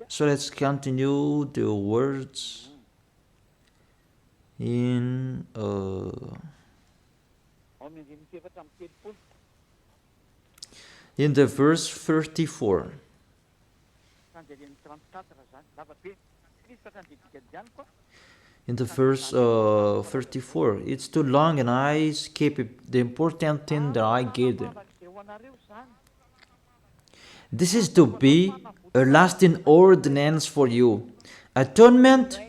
So let's continue the words in the verse 34. In the verse 34, it's too long and I skip the important thing that I gave them. This is to be a lasting ordinance for you. Atonement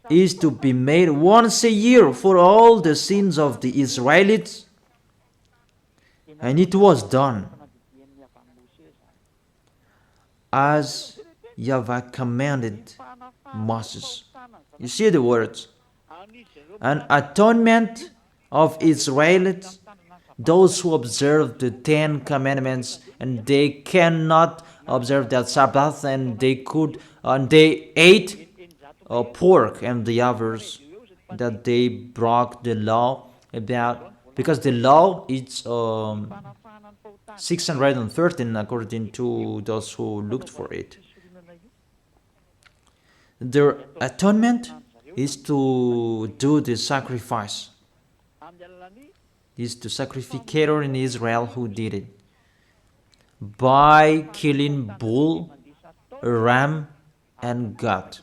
is to be made once a year for all the sins of the Israelites, and it was done as YAHVAH commanded Moses. You see the words. An atonement of Israelites, those who observe the 10 commandments, and they cannot observe that Sabbath, and they ate pork, and the others that they broke the law about, because the law is 613 according to those who looked for it. Their atonement is to do the sacrifice. It's the sacrificator in Israel who did it. By killing bull, ram, and goat.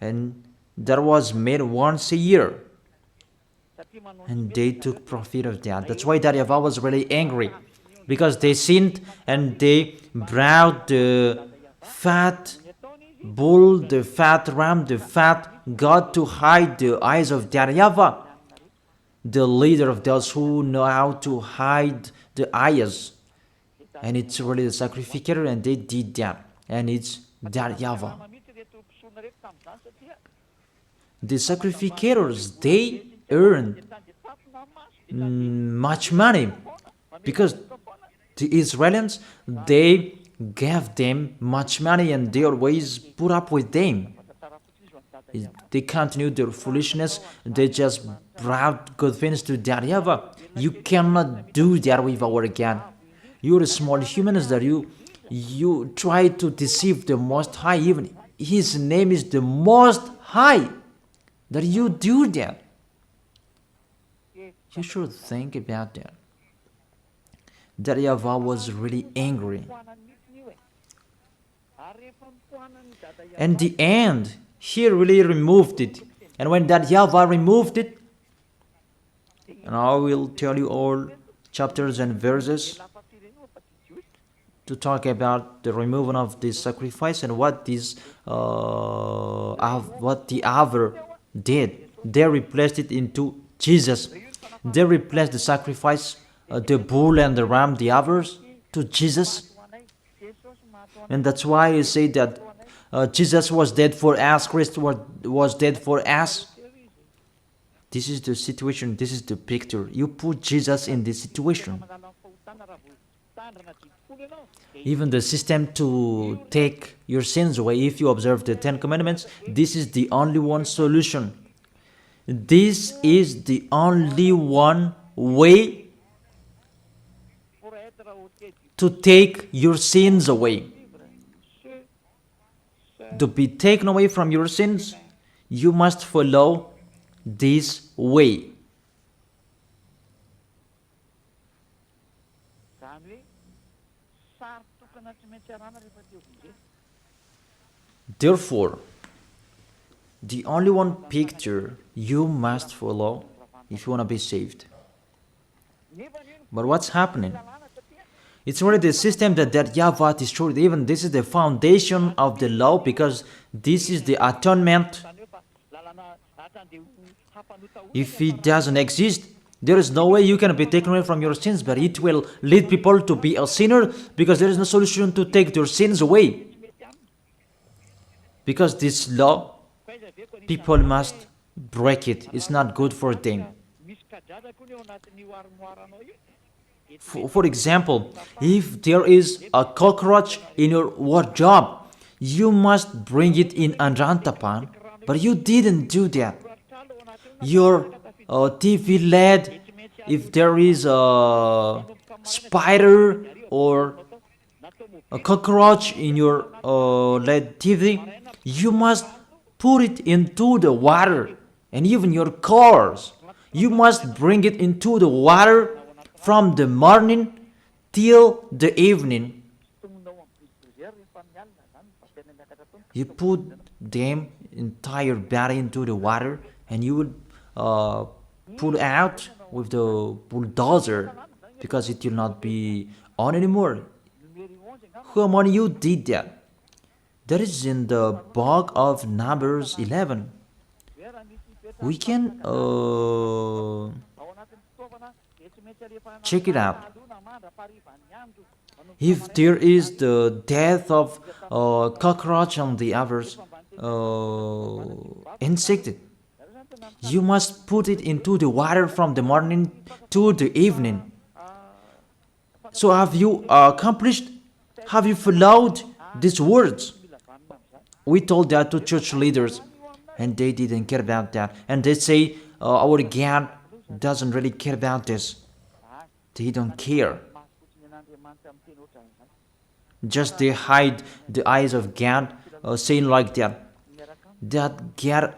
And that was made once a year. And they took profit of that. That's why YAHVAH was really angry, because they sinned and they brought the fat bull, the fat ram, the fat goat to hide the eyes of YAHVAH, the leader of those who know how to hide the eyes. And it's really the sacrificator, and they did that. And it's YAHVAH. The sacrificators, they earned much money, because the Israelites, they gave them much money and they always put up with them. They continued their foolishness. They just brought good things to YAHVAH. You cannot do that with our God. You're small humans that you You try to deceive the Most High, even His name is the Most High, that you do that. You should think about that. That YAHVAH was really angry. And the end, He really removed it. And when that YAHVAH removed it, and I will tell you all chapters and verses to talk about the removal of this sacrifice and what this what the other did. They replaced it into Jesus. They replaced the sacrifice, the bull and the ram, the others, to Jesus. And that's why you say that Jesus was dead for us, Christ was dead for us. This is the situation, this is the picture. You put Jesus in this situation. Even the system to take your sins away, if you observe the 10 commandments, this is the only one solution. This is the only one way to take your sins away. To be taken away from your sins, you must follow this way. Therefore, the only one picture you must follow if you want to be saved. But what's happening? It's already the system that YAHVAH destroyed. Even this is the foundation of the law, because this is the atonement. If it doesn't exist, there is no way you can be taken away from your sins, but it will lead people to be a sinner, because there is no solution to take their sins away. Because this law, people must break it. It's not good for them. For example, if there is a cockroach in your wardrobe, you must bring it in Anrantapan, but you didn't do that. Your TV LED, if there is a spider or a cockroach in your LED TV, you must put it into the water. And even your cars, you must bring it into the water from the morning till the evening. You put them entire body into the water, and you would pull out with the bulldozer, because it will not be on anymore. Who among you did that? That is in the book of Numbers 11. We can check it out. If there is the death of cockroach and the others insected, you must put it into the water from the morning to the evening. So have you accomplished? Have you followed these words? We told that to church leaders, and they didn't care about that. And they say, our God doesn't really care about this. They don't care. Just they hide the eyes of God, saying like that. That God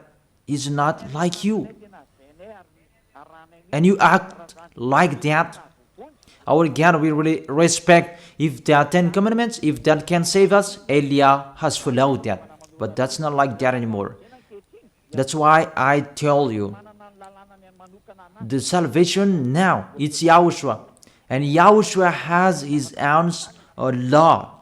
is not like you. And you act like that. Our God we really respect. If there are 10 commandments, if that can save us, Elia has followed that. But that's not like that anymore. That's why I tell you, the salvation now, it's YAHOSHUAH. And YAHOSHUAH has his own law.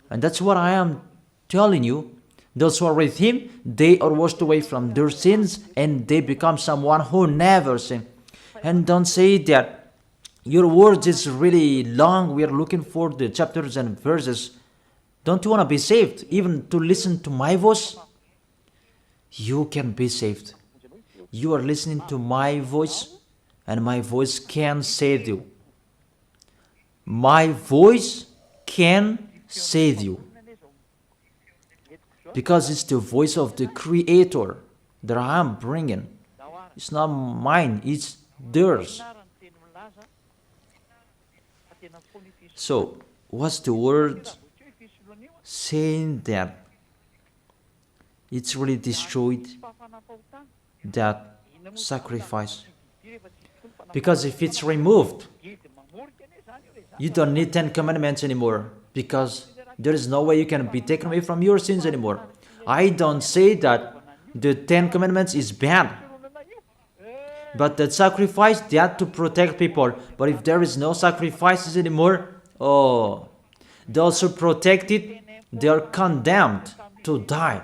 And that's what I am telling you. Those who are with him, they are washed away from their sins, and they become someone who never sinned. And don't say that your words is really long. We are looking for the chapters and verses. Don't you want to be saved? Even to listen to my voice? You can be saved. You are listening to my voice, and my voice can save you. My voice can save you. Because it's the voice of the Creator that I am bringing. It's not mine, it's theirs. So, what's the word saying that it's really destroyed that sacrifice. Because if it's removed, you don't need 10 commandments anymore, because there is no way you can be taken away from your sins anymore. I don't say that the 10 commandments is bad, but the sacrifice, they had to protect people. But if there is no sacrifices anymore, oh, those who protect it, they are condemned to die.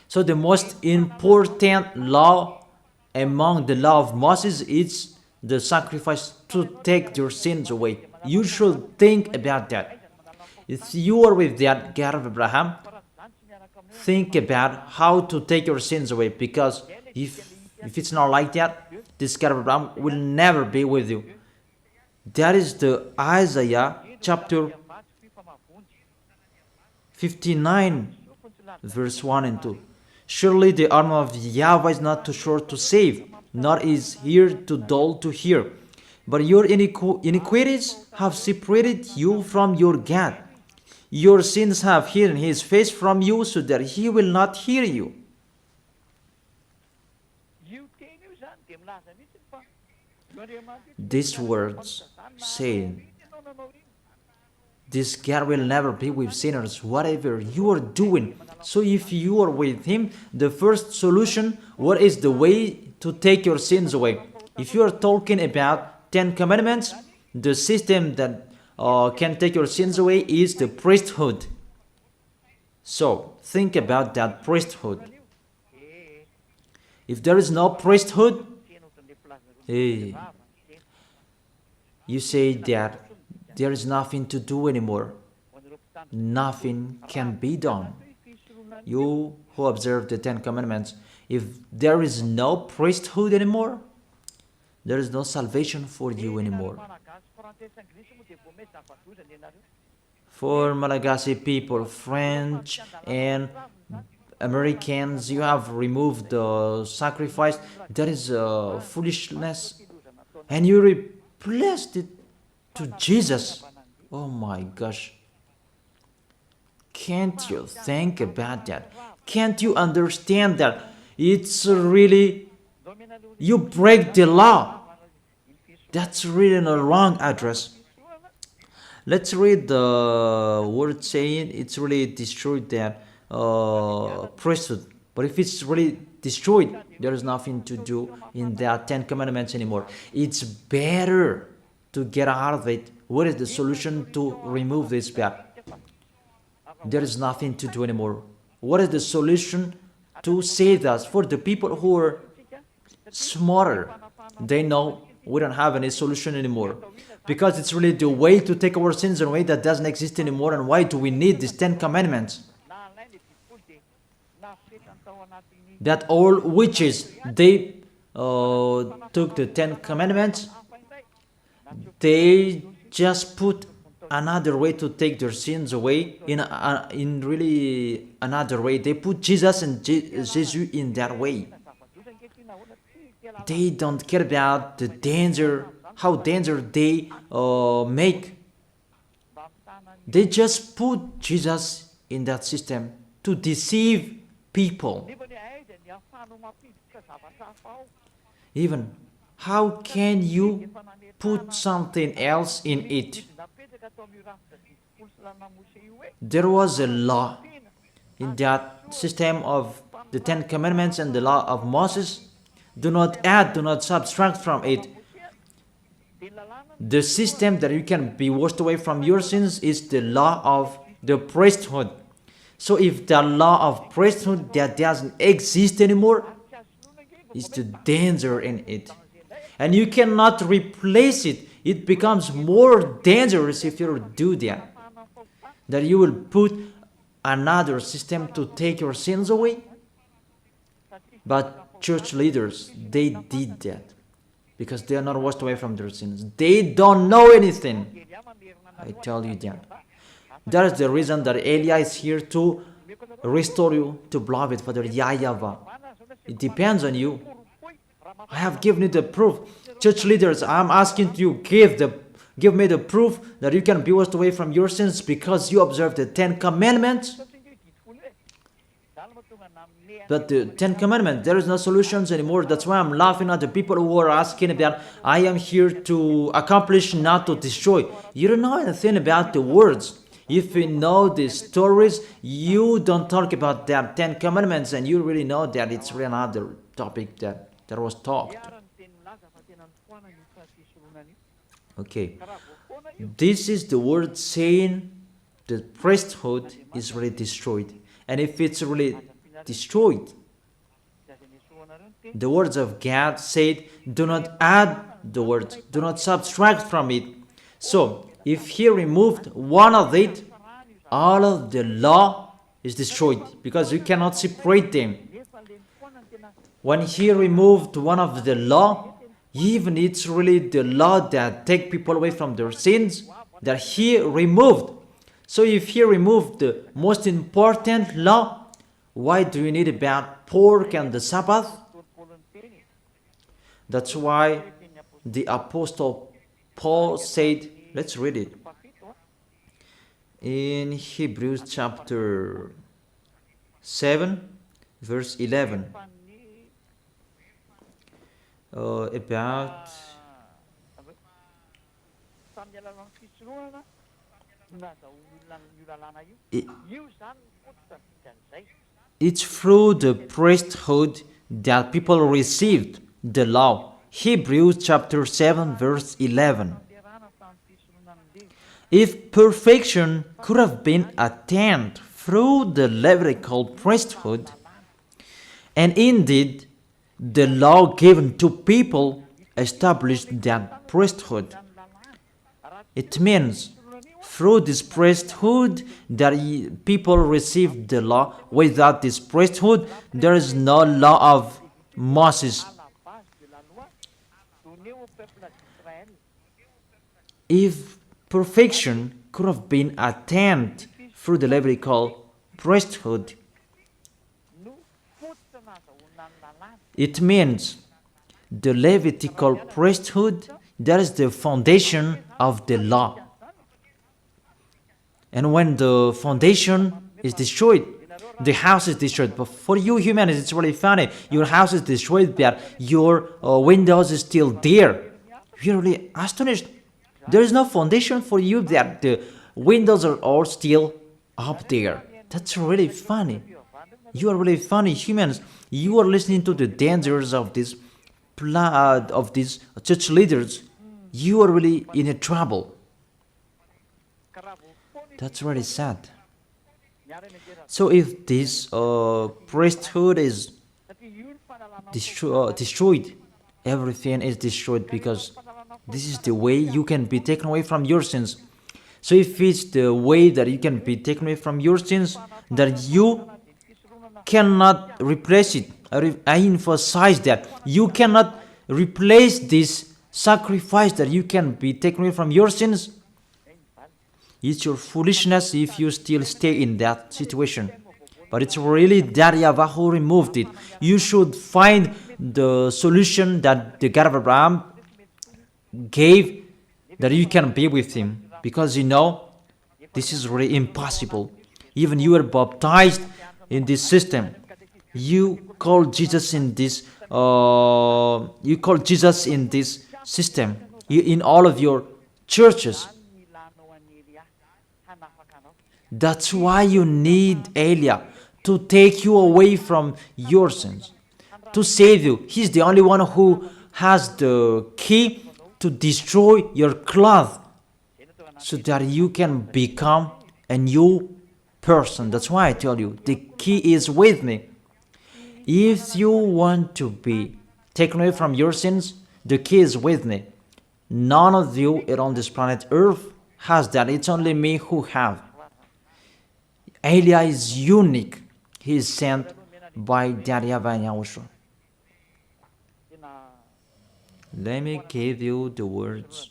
So the most important law among the law of Moses is the sacrifice to take your sins away. You should think about that. If you are with that God of Abraham, think about how to take your sins away, because if it's not like that, this God of Abraham will never be with you. That is the Isaiah chapter 59 verse 1 and 2. Surely the arm of YAHVAH is not too short to save, nor is ear too dull to hear. But your iniquities have separated you from your God. Your sins have hidden his face from you so that he will not hear you. These words saying, this God will never be with sinners, whatever you are doing. So if you are with him, the first solution, what is the way to take your sins away? If you are talking about 10 commandments, the system that can take your sins away is the priesthood. So think about that priesthood. If there is no priesthood, you say that there is nothing to do anymore. Nothing can be done. You who observe the 10 commandments, if there is no priesthood anymore, there is no salvation for you anymore. For Malagasy people, French and Americans, you have removed the sacrifice. That is foolishness. And you replaced it to Jesus. Oh my gosh. Can't you think about that? Can't you understand that? It's really, you break the law. That's really a wrong address. Let's read the word saying it's really destroyed that priesthood. But if it's really destroyed, there is nothing to do in that 10 commandments anymore. It's better to get out of it. What is the solution to remove this bad? There is nothing to do anymore. What is the solution to save us? For the people who are smarter, they know we don't have any solution anymore, because it's really the way to take our sins away that doesn't exist anymore. And why do we need these 10 commandments? That all witches, they took the 10 commandments, they just put another way to take their sins away in really another way. They put Jesus and Jesus in that way. They don't care about the danger, how danger they make. They just put Jesus in that system to deceive people. Even, how can you put something else in it? There was a law in that system of the 10 commandments and the law of Moses. Do not add, do not subtract from it. The system that you can be washed away from your sins is the law of the priesthood. So if the law of priesthood that doesn't exist anymore, is the danger in it. And you cannot replace it. It becomes more dangerous if you do that. That you will put another system to take your sins away. But church leaders, they did that because they are not washed away from their sins. They don't know anything. I tell you that. That is the reason that Elia is here to restore you to beloved Father YAHVAH. It depends on you. I have given you the proof. Church leaders, I'm asking you, give Give me the proof that you can be washed away from your sins because you observe the 10 commandments. But the 10 commandments, there is no solutions anymore. That's why I'm laughing at the people who are asking about, I am here to accomplish, not to destroy. You don't know anything about the words. If you know the stories, you don't talk about that 10 commandments, and you really know that it's really another topic that was talked. Okay. This is the word saying the priesthood is really destroyed. And if it's really destroyed, the words of God said, do not add the words, do not subtract from it. So, if he removed one of it, all of the law is destroyed because you cannot separate them. When he removed one of the law, even it's really the law that take people away from their sins that he removed. So if he removed the most important law, why do you need about pork and the Sabbath? That's why the Apostle Paul said, let's read it. In Hebrews chapter 7, verse 11. About it's through the priesthood that people received the law. Hebrews chapter 7 verse 11. If perfection could have been attained through the Levitical priesthood, and indeed the law given to people established that priesthood, it means through this priesthood that people received the law. Without this priesthood, there is no law of Moses. If perfection could have been attained through the Levitical priesthood, it means the Levitical priesthood, that is the foundation of the law. And when the foundation is destroyed, the house is destroyed. But for you humans, it's really funny. Your house is destroyed, but your windows is still there. You're really astonished. There is no foundation for you that the windows are all still up there. That's really funny. You are really funny humans. You are listening to the dangers of these church leaders. You are really in a trouble. That's really sad. So if this priesthood is destroyed, everything is destroyed, because this is the way you can be taken away from your sins. So if it's the way that you can be taken away from your sins, that you cannot replace it. I emphasize that. You cannot replace this sacrifice that you can be taken away from your sins. It's your foolishness if you still stay in that situation. But it's really that YAHVAH who removed it. You should find the solution that the God of Abraham gave, that you can be with him. Because you know, this is really impossible. Even you were baptized in this system. You call Jesus in this system. In all of your churches. That's why you need Elia to take you away from your sins, to save you. He's the only one who has the key to destroy your cloth, so that you can become a new person. That's why I tell you, the key is with me. If you want to be taken away from your sins, the key is with me. None of you on this planet Earth has that. It's only me who have. Elia is unique. He is sent by YAHVAH and YAHOSHUAH. Let me give you the words.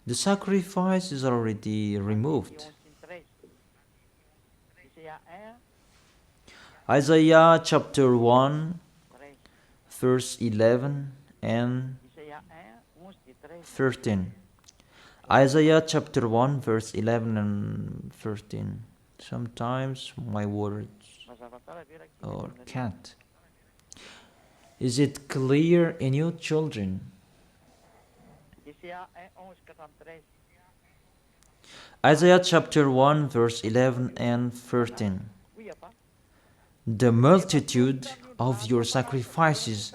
The sacrifice is already removed. Isaiah chapter 1, verse 11 and 13. Isaiah chapter 1 verse 11 and 13. Sometimes my words or can't. Is it clear in you, children? Isaiah chapter 1 verse 11 and 13. The multitude of your sacrifices,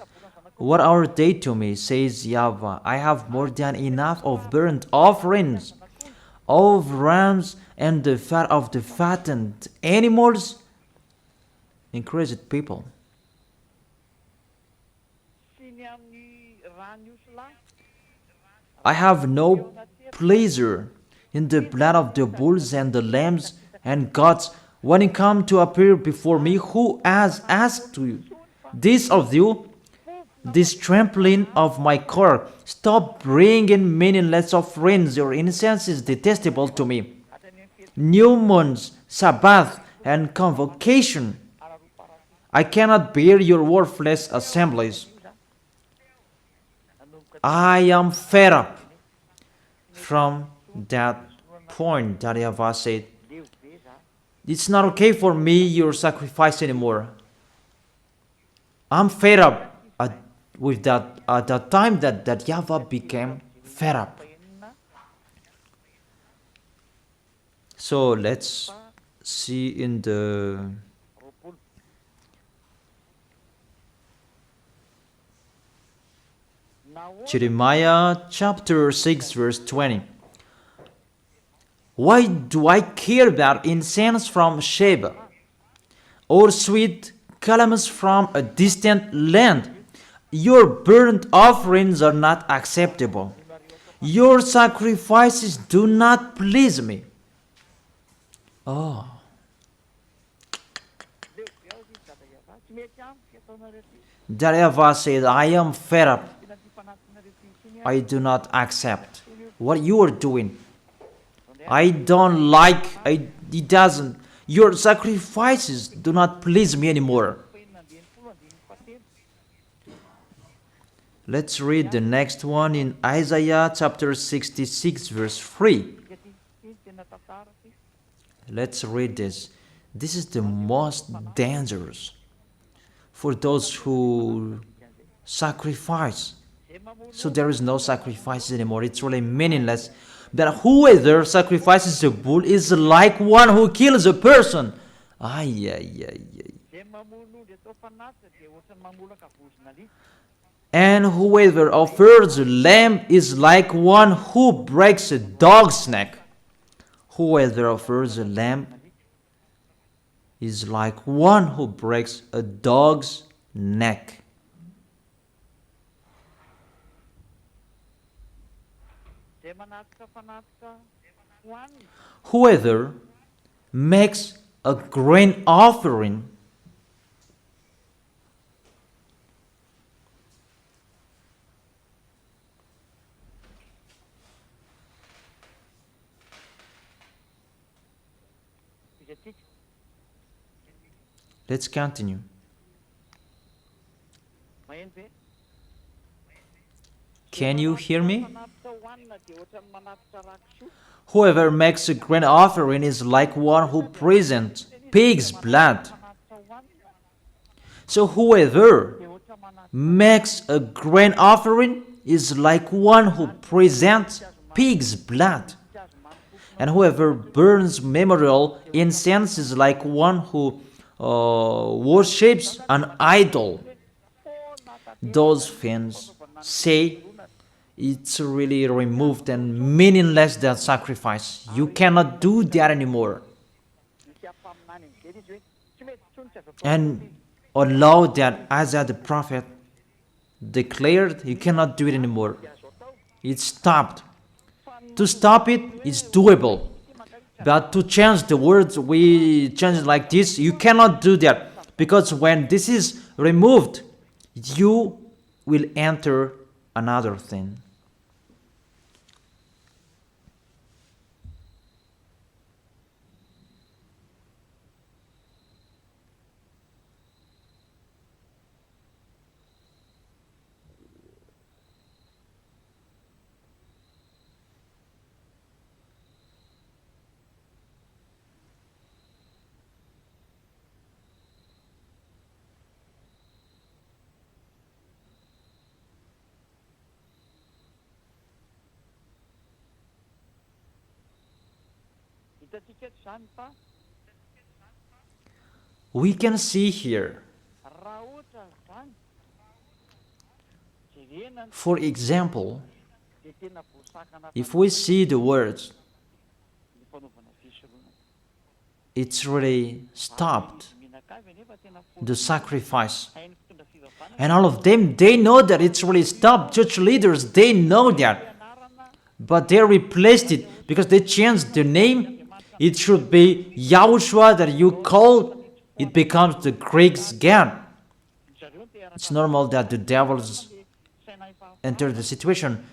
what are they to me, says YAHVAH? I have more than enough of burnt offerings, of rams, and the fat of the fattened animals. Increased people. I have no pleasure in the blood of the bulls and the lambs and goats when you come to appear before me. Who has asked you this of you? This trampling of my core. Stop bringing meaningless offerings. Your incense is detestable to me. New moons, Sabbath, and convocation. I cannot bear your worthless assemblies. I am fed up. From that point, that YAHVAH said, it's not okay for me, your sacrifice anymore. I'm fed up. With that, at the time that YAHVAH became fed up. So let's see in the Jeremiah chapter 6 verse 20. Why do I care about incense from Sheba, or sweet calamus from a distant land? Your burnt offerings are not acceptable. Your sacrifices do not please me. Oh. That YAHVAH said, I am fed up. I do not accept what you are doing. I don't like, it doesn't. Your sacrifices do not please me anymore. Let's read the next one in Isaiah chapter 66 verse 3. Let's read this. This is the most dangerous for those who sacrifice. So there is no sacrifice anymore. It's really meaningless. That whoever sacrifices a bull is like one who kills a person. Ay, ay, ay, ay. And whoever offers a lamb is like one who breaks a dog's neck. Whoever offers a lamb is like one who breaks a dog's neck. Whoever makes a grain offering Let's continue. Can you hear me? Whoever makes a grain offering is like one who presents pig's blood. So whoever makes a grain offering is like one who presents pig's blood. And whoever burns memorial incense is like one who worships an idol. Those fans say it's really removed and meaningless, that sacrifice. You cannot do that anymore. And allow that Isaiah the prophet declared, you cannot do it anymore. It's stopped. To stop it is doable. But to change the words, we change it like this. You cannot do that. Because when this is removed, you will enter another thing. We can see here, for example, if we see the words, it's really stopped the sacrifice. And all of them, they know that it's really stopped. Church leaders, they know that. But they replaced it because they changed the name. It should be YAHOSHUAH that you call. It becomes the Greek's God. It's normal that the devils enter the situation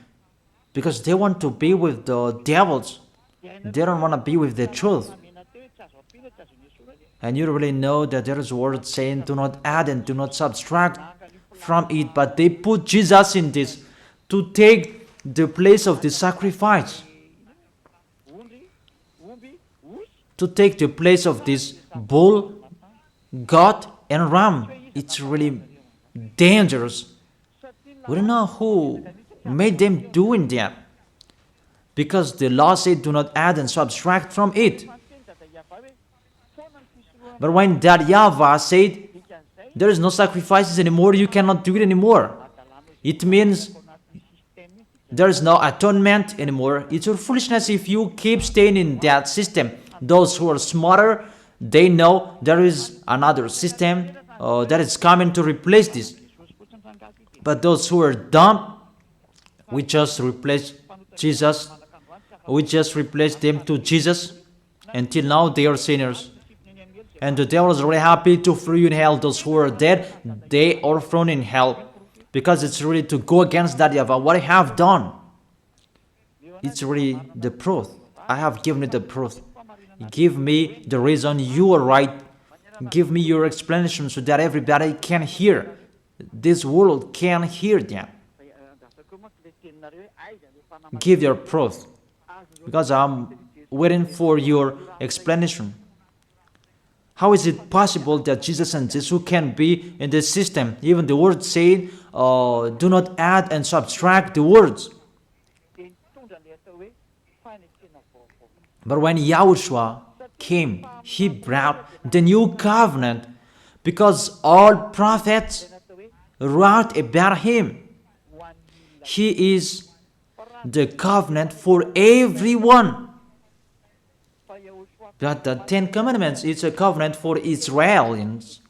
because they want to be with the devils. They don't want to be with the truth. And you really know that there is a word saying, do not add and do not subtract from it. But they put Jesus in this to take the place of the sacrifice. To take the place of this bull, goat, and ram. It's really dangerous. We don't know who made them doing that. Because the law said, do not add and subtract from it. But when that YAHVAH said, there is no sacrifices anymore, you cannot do it anymore. It means there is no atonement anymore. It's your foolishness if you keep staying in that system. Those who are smarter, they know there is another system that is coming to replace this. But those who are dumb, we just replace Jesus. We just replace them to Jesus. Until now, they are sinners. And the devil is really happy to throw you in hell. Those who are dead, they are thrown in hell. Because it's really to go against that YAHVAH. What I have done, it's really the proof. I have given you the proof. Give me the reason you are right. Give me your explanation so that everybody can hear. This world can hear them. Give your proof. Because I'm waiting for your explanation. How is it possible that Jesus and Jesus can be in this system? Even the word saying, do not add and subtract the words. But when YAHOSHUAH came, he brought the new covenant because all prophets wrote about him. He is the covenant for everyone. But the 10 Commandments, it's a covenant for Israelians.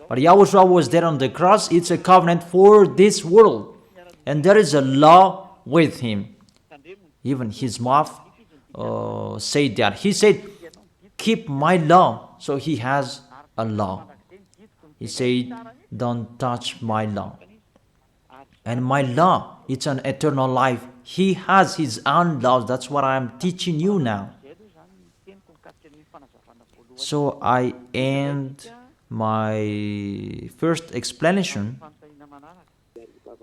But YAHOSHUAH was there on the cross, it's a covenant for this world. And there is a law with him. Even his mouth said that. He said, keep my law. So he has a law. He said, don't touch my law. And my law, it's an eternal life. He has his own laws. That's what I'm teaching you now. So I end my first explanation.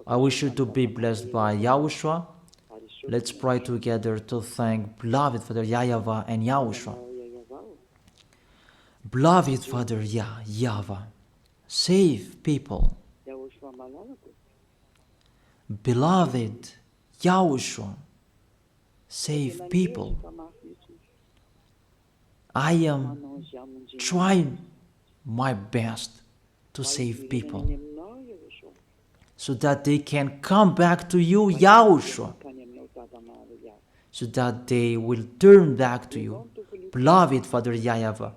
I wish you to be blessed by YAHOSHUAH. Let's pray together to thank beloved Father YAHVAH and YAHOSHUAH. Beloved Father YAHVAH, save people. Beloved YAHOSHUAH, save people. I am trying my best to save people so that they can come back to you, YAHOSHUAH, so that they will turn back to you. Beloved Father YAHVAH,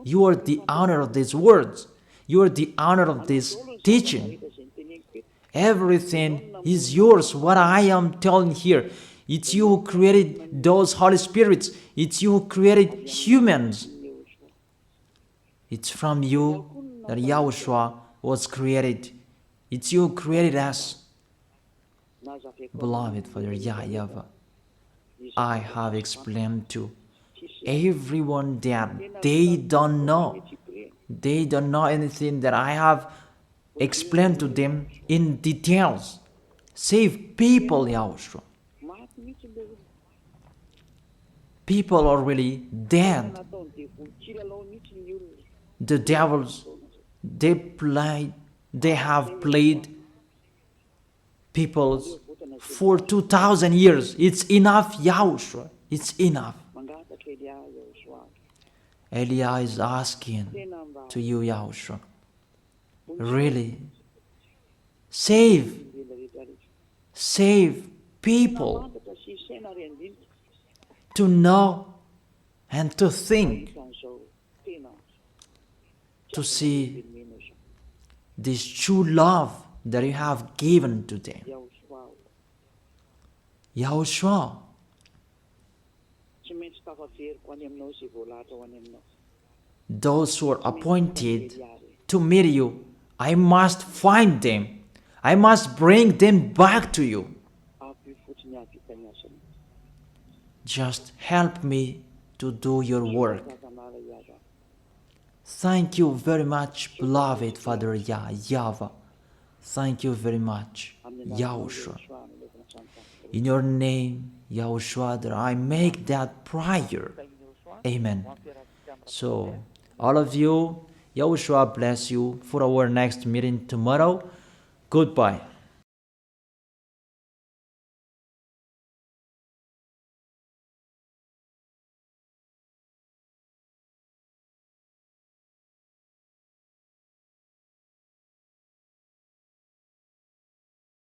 you are the honor of these words. You are the honor of this teaching. Everything is yours, what I am telling here. It's you who created those Holy Spirits. It's you who created humans. It's from you that YAHOSHUAH was created. It's you who created us. Beloved Father YAHVAH, I have explained to everyone that they don't know. They don't know anything that I have explained to them in details. Save people, YAHOSHUAH. People are really dead. The devils, they have played people for 2,000 years. It's enough, YAHOSHUAH. It's enough. Elia is asking to you, Yahushua, really, save people to know and to think, to see this true love that you have given to them. Yahushua, those who are appointed to meet you, I must find them. I must bring them back to you. Just help me to do your work. Thank you very much, beloved Father YAHVAH. Thank you very much, Yahushua. In your name, Yahushua, that I make that prayer. Amen. So, all of you, Yahushua bless you for our next meeting tomorrow. Goodbye.